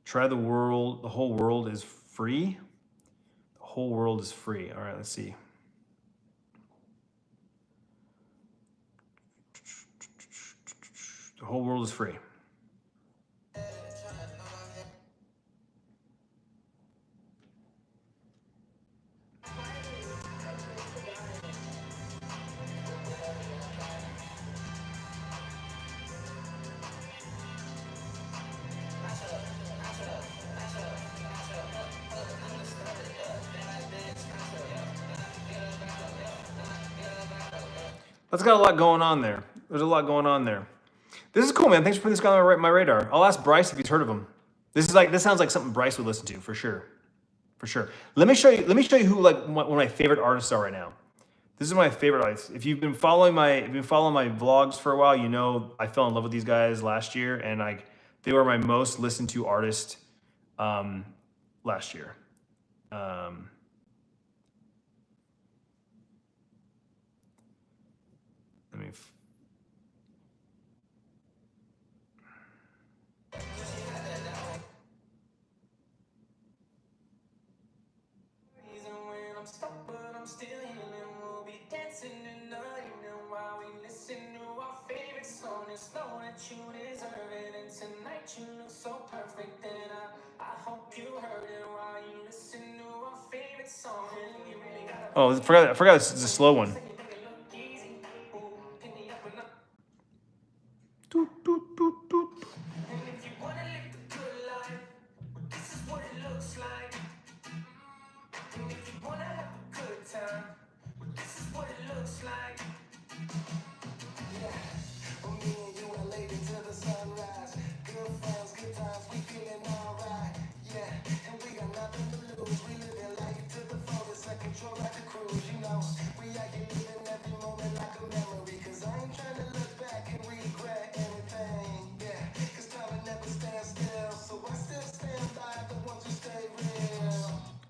A: Try the world. The whole world is free. The whole world is free. All right, let's see. The whole world is free. That's got a lot going on there. There's a lot going on there. This is cool, man. Thanks for putting this guy on my radar. I'll ask Bryce if he's heard of him. This sounds like something Bryce would listen to for sure. For sure. Let me show you who like one of my favorite artists are right now. This is my favorite artist. If you've been following my vlogs for a while, you know I fell in love with these guys last year, and they were my most listened to artist last year. Let me. Oh, I forgot this is a slow one. Doot, doot, doot, doot.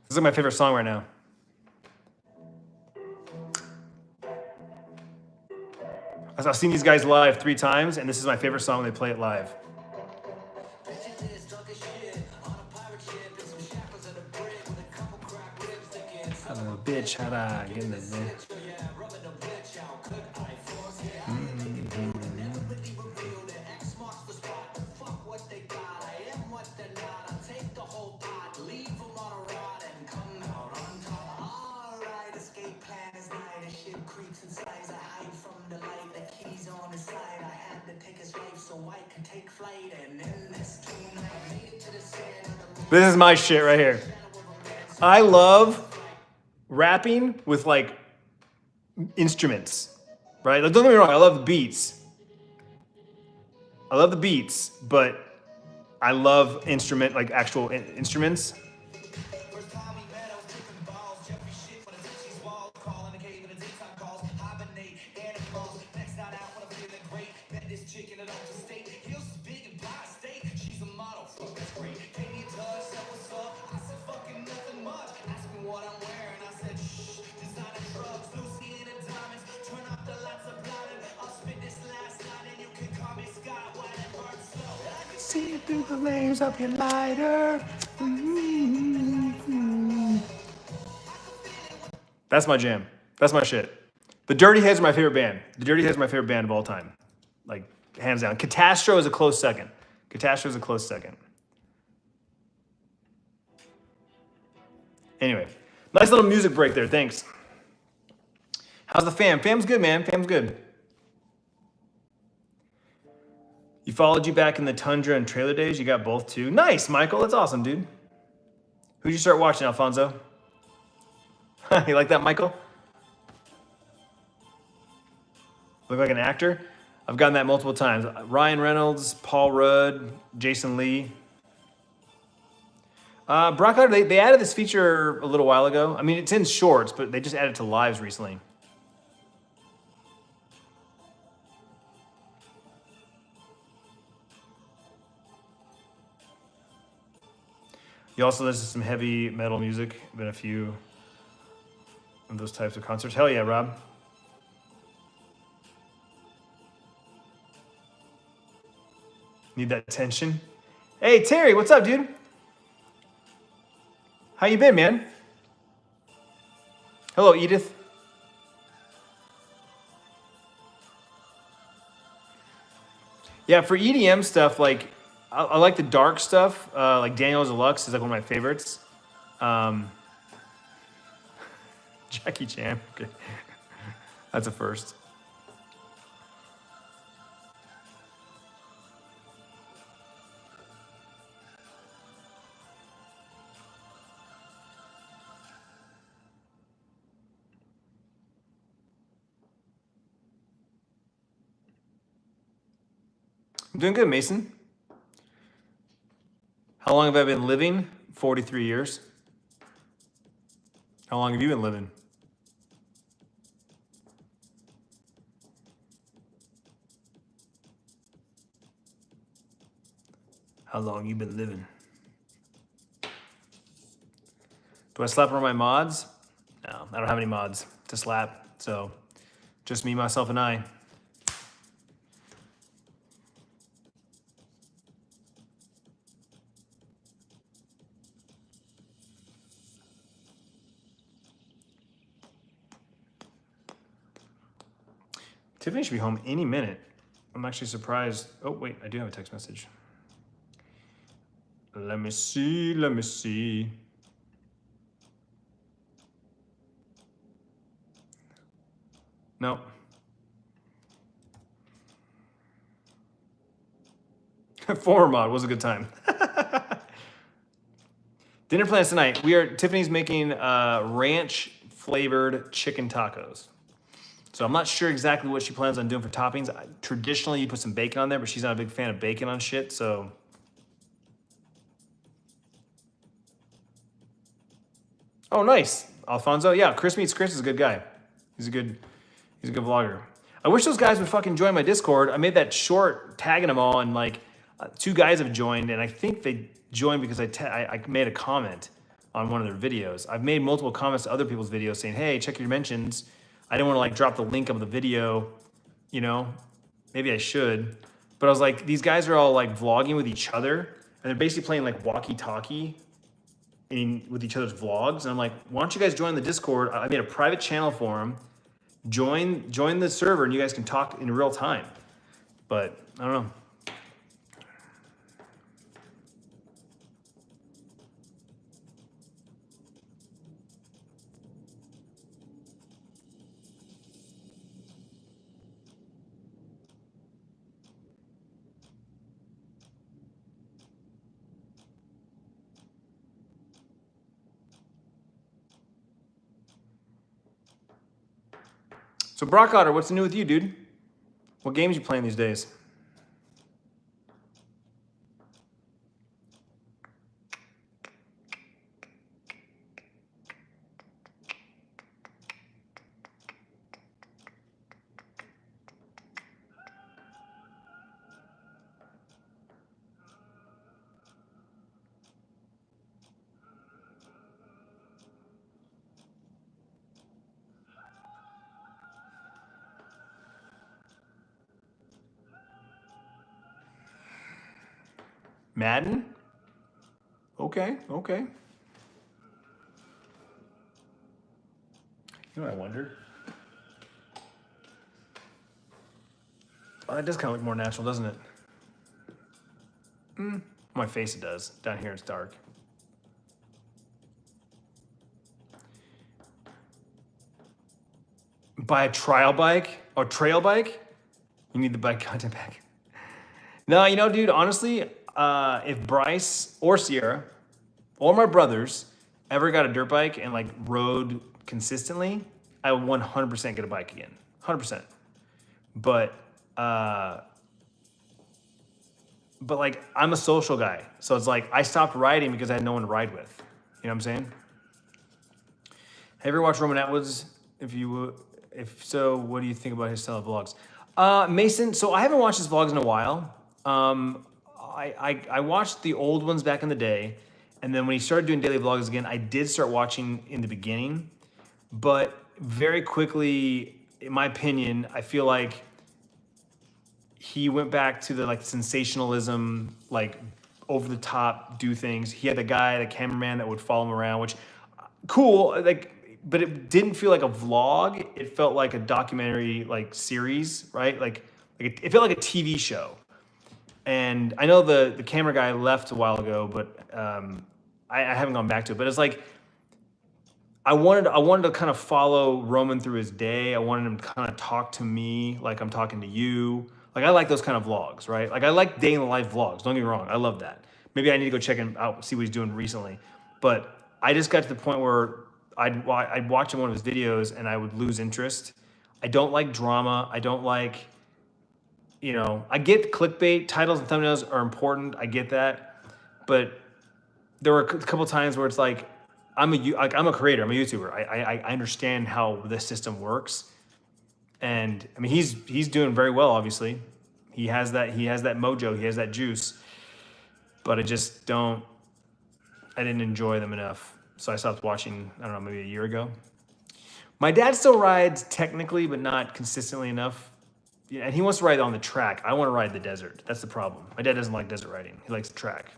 A: This is my favorite song right now. I've seen these guys live 3 times, and this is my favorite song when they play it live. Hello, bitch, how'd I get in this? This is my shit right here. I love rapping with like instruments, right? Like, don't get me wrong, I love the beats. But I love actual instruments. See through the layers of your lighter. That's my jam. That's my shit. The Dirty Heads are my favorite band. The Dirty Heads are my favorite band of all time. Like, hands down. Catastro is a close second. Anyway, nice little music break there. Thanks. How's the fam? Fam's good, man. Fam's good. You followed you back in the Tundra and Trailer days. You got both too. Nice, Michael. That's awesome, dude. Who'd you start watching, Alfonso? You like that, Michael? Look like an actor? I've gotten that multiple times. Ryan Reynolds, Paul Rudd, Jason Lee. Brock Hutter, they added this feature a little while ago. I mean, it's in shorts, but they just added it to lives recently. You also listen to some heavy metal music. Been a few of those types of concerts. Hell yeah, Rob. Need that tension. Hey, Terry, what's up, dude? How you been, man? Hello, Edith. Yeah, for EDM stuff, like I like the dark stuff. Like Daniel Deluxe is like one of my favorites. Jackie Chan. Okay. That's a first. I'm doing good, Mason. How long have I been living? 43 years. How long have you been living? How long you been living? Do I slap around my mods? No, I don't have any mods to slap. So just me, myself, and I. Tiffany should be home any minute. I'm actually surprised. Oh, wait, I do have a text message. Let me see, let me see. No. Former mod was a good time. Dinner plans tonight. Tiffany's making ranch flavored chicken tacos. So I'm not sure exactly what she plans on doing for toppings. Traditionally, you put some bacon on there, but she's not a big fan of bacon on shit, so. Oh, nice. Alfonso. Yeah, Chris Meets Chris is a good guy. He's a good vlogger. I wish those guys would fucking join my Discord. I made that short tagging them all, and like 2 guys have joined, and I think they joined because I made a comment on one of their videos. I've made multiple comments to other people's videos saying, hey, check your mentions. I didn't want to like drop the link of the video, you know, maybe I should, but I was like, these guys are all like vlogging with each other, and they're basically playing like walkie-talkie with each other's vlogs. And I'm like, why don't you guys join the Discord? I made a private channel for them. Join the server, and you guys can talk in real time. But I don't know. So Brock Otter, what's new with you, dude? What games you playing these days? Madden? Okay. You know what I wondered? Well, that does kind of look more natural, doesn't it? On my face it does. Down here it's dark. Buy a trial bike or trail bike? You need the bike content pack. No, you know, dude, honestly, if Bryce or Sierra or my brothers ever got a dirt bike and like rode consistently, I would 100% get a bike again. 100%. But But like, I'm a social guy. So it's like, I stopped riding because I had no one to ride with. You know what I'm saying? Have you ever watched Roman Atwood's? If so, what do you think about his style of vlogs? Mason, so I haven't watched his vlogs in a while. I watched the old ones back in the day. And then when he started doing daily vlogs again, I did start watching in the beginning. But very quickly, in my opinion, I feel like he went back to the like sensationalism, like over the top, do things. He had the cameraman that would follow him around, which cool, like, but it didn't feel like a vlog. It felt like a documentary, like series, right? Like it felt like a TV show. And I know the camera guy left a while ago, but I haven't gone back to it. But it's like I wanted to kind of follow Roman through his day. I wanted him to kind of talk to me like I'm talking to you. Like I like those kind of vlogs, right? Like I like day in the life vlogs. Don't get me wrong, I love that. Maybe I need to go check him out, see what he's doing recently. But I just got to the point where I'd watch one of his videos and I would lose interest. I don't like drama. I don't like, I get clickbait. Titles and thumbnails are important. I get that. But there were a couple times where it's like, I'm a creator. I'm a YouTuber. I understand how this system works, and I mean he's doing very well. Obviously, he has that mojo. He has that juice. But I just don't. I didn't enjoy them enough, so I stopped watching. I don't know, maybe a year ago. My dad still rides technically, but not consistently enough. Yeah, and he wants to ride on the track. I want to ride the desert. That's the problem. My dad doesn't like desert riding. He likes the track.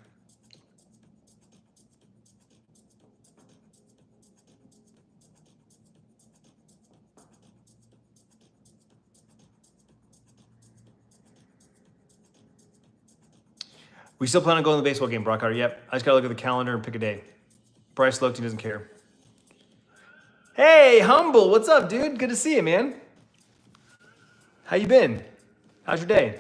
A: We still plan on going to the baseball game, Brock Carter. Yep. I just gotta look at the calendar and pick a day. Bryce looked, he doesn't care. Hey, Humble, what's up, dude? Good to see you, man. How you been? How's your day?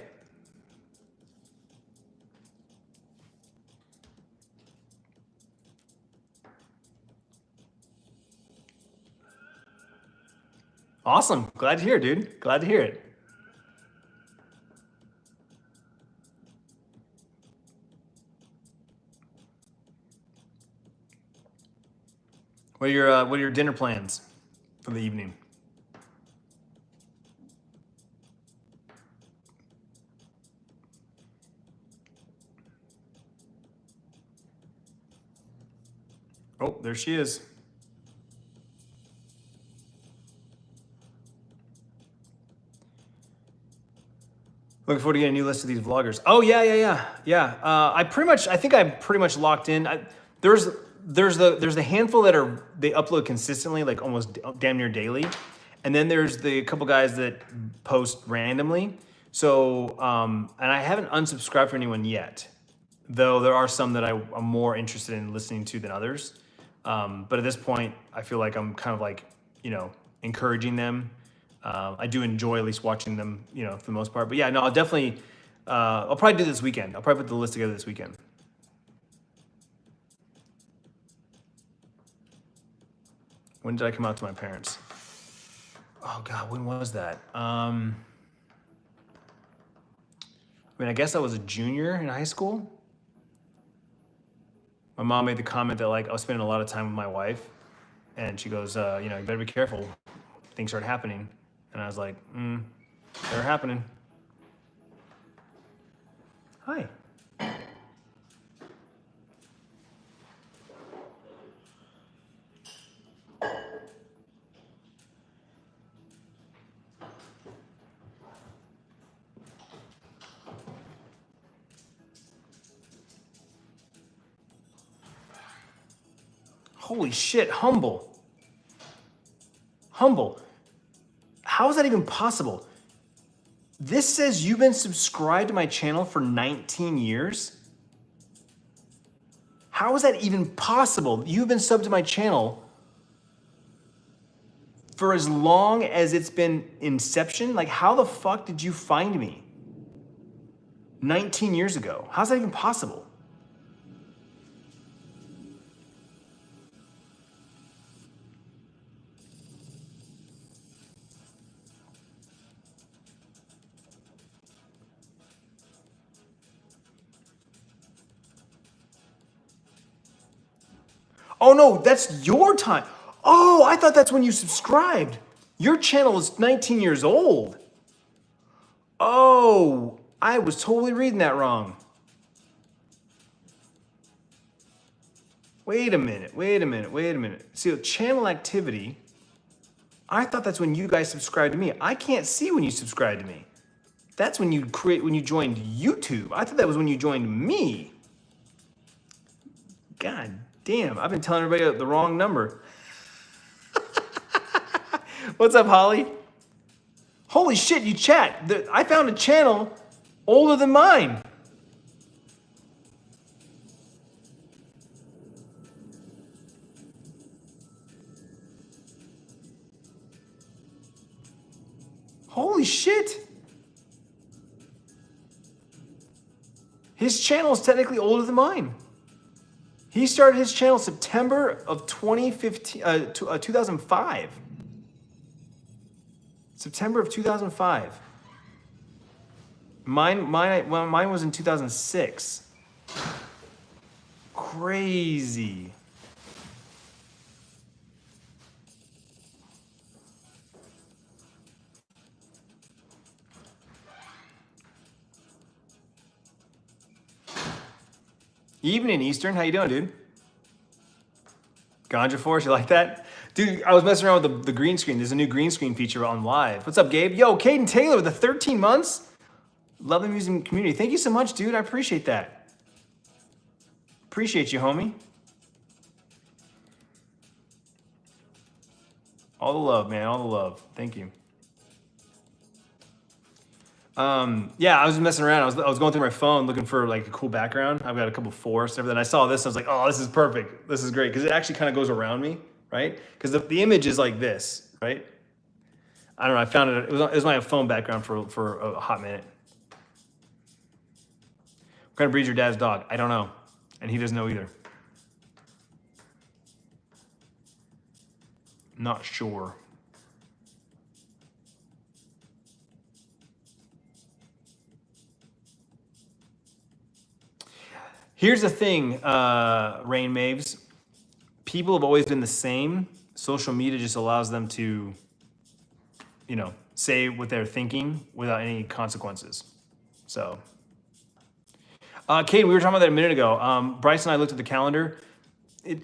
A: Awesome. Glad to hear, dude. Glad to hear it. What are your dinner plans for the evening? Oh, there she is. Looking forward to getting a new list of these vloggers. Oh yeah. I think I'm pretty much locked in. There's the handful that they upload consistently, like almost damn near daily, and then there's the couple guys that post randomly. So and I haven't unsubscribed for anyone yet, though there are some that I'm more interested in listening to than others. But at this point, I feel like I'm kind of like encouraging them. I do enjoy at least watching them, for the most part. But yeah, no, I'll definitely, I'll probably do this weekend. I'll probably put the list together this weekend. When did I come out to my parents? Oh God, when was that? I mean, I guess I was a junior in high school. My mom made the comment that like I was spending a lot of time with my wife, and she goes, you better be careful. Things start happening. And I was like, they're happening. Hi. Holy shit, Humble. How is that even possible? This says you've been subscribed to my channel for 19 years? How is that even possible? You've been subbed to my channel for as long as it's been inception? Like, how the fuck did you find me 19 years ago? How's that even possible? Oh no, that's your time. Oh, I thought that's when you subscribed. Your channel is 19 years old. Oh, I was totally reading that wrong. Wait a minute. See, the channel activity, I thought that's when you guys subscribed to me. I can't see when you subscribe to me. That's when you joined YouTube. I thought that was when you joined me. God damn, I've been telling everybody the wrong number. What's up, Holly? Holy shit, you chat. I found a channel older than mine. Holy shit. His channel is technically older than mine. He started his channel September of 2005. September of 2005. Mine was in 2006. Crazy. Evening, Eastern. How you doing, dude? Ganja Force, you like that? Dude, I was messing around with the green screen. There's a new green screen feature on live. What's up, Gabe? Yo, Caden Taylor with the 13 months. Love the music community. Thank you so much, dude. I appreciate that. Appreciate you, homie. All the love, man. All the love. Thank you. Yeah, I was messing around. I was going through my phone looking for like a cool background. I've got a couple forests and everything. I saw this. I was like, oh, this is perfect. This is great because it actually kind of goes around me, right? Because the image is like this, right? I don't know. I found it. It was my phone background for a hot minute. What kind of breed's your dad's dog? I don't know, and he doesn't know either. Not sure. Here's the thing, Rain Maves. People have always been the same. Social media just allows them to, say what they're thinking without any consequences. So, Kate, we were talking about that a minute ago. Bryce and I looked at the calendar.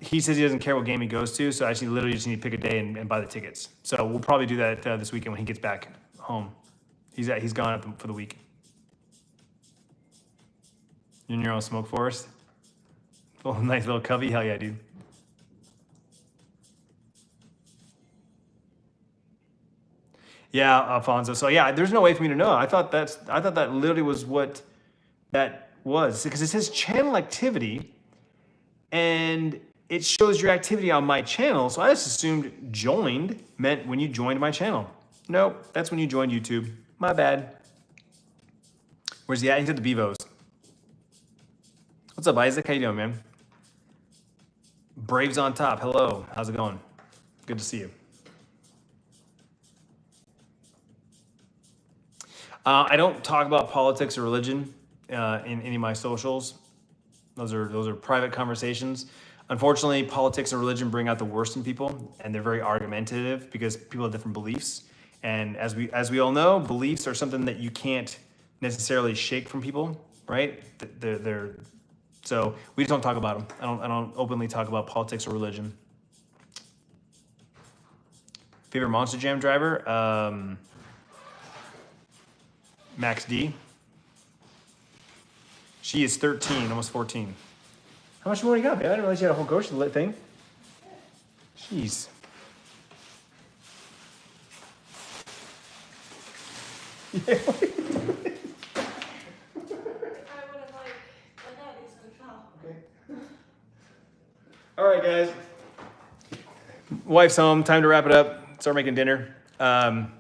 A: He says he doesn't care what game he goes to, so I actually literally just need to pick a day and buy the tickets. So we'll probably do that this weekend when he gets back home. He's gone up for the week. You're in your own smoke forest? Oh, nice little cubby. Hell yeah, dude. Yeah, Alfonso. So yeah, there's no way for me to know. I thought that literally was what that was because it says channel activity, and it shows your activity on my channel. So I just assumed joined meant when you joined my channel. Nope, that's when you joined YouTube. My bad. Where's he at? He's at the Bevos. What's up, Isaac? How you doing, man? Braves on top. Hello. How's it going? Good to see you. I don't talk about politics or religion in any of my socials. Those are private conversations. Unfortunately, politics and religion bring out the worst in people, and they're very argumentative because people have different beliefs. And as we all know, beliefs are something that you can't necessarily shake from people, right? So we just don't talk about them. I don't openly talk about politics or religion. Favorite Monster Jam driver? Max D. She is 13, almost 14. How much more you got, man? I didn't realize you had a whole grocery thing. Jeez. Yeah, what are you doing? All right, guys. Wife's home. Time to wrap it up. Start making dinner. Thank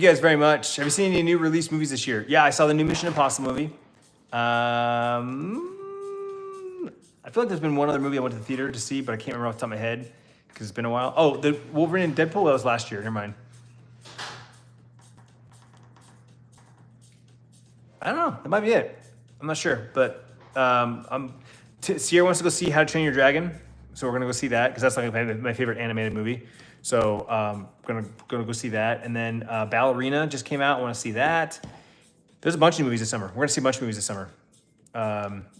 A: you guys very much. Have you seen any new release movies this year? Yeah, I saw the new Mission Impossible movie. I feel like there's been one other movie I went to the theater to see, but I can't remember off the top of my head because it's been a while. Oh, the Wolverine and Deadpool? That was last year. Never mind. I don't know. That might be it. I'm not sure. But to Sierra wants to go see How to Train Your Dragon, so we're gonna go see that because that's like my favorite animated movie. So gonna go see that, and then Ballerina just came out. I want to see that. There's a bunch of movies this summer. We're gonna see a bunch of movies this summer.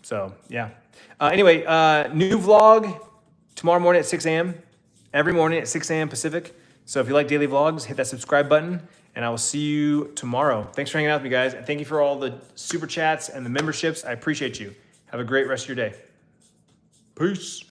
A: So yeah. Anyway, new vlog tomorrow morning at 6 a.m. Every morning at 6 a.m. Pacific. So if you like daily vlogs, hit that subscribe button, and I will see you tomorrow. Thanks for hanging out with me, guys, and thank you for all the super chats and the memberships. I appreciate you. Have a great rest of your day. Peace.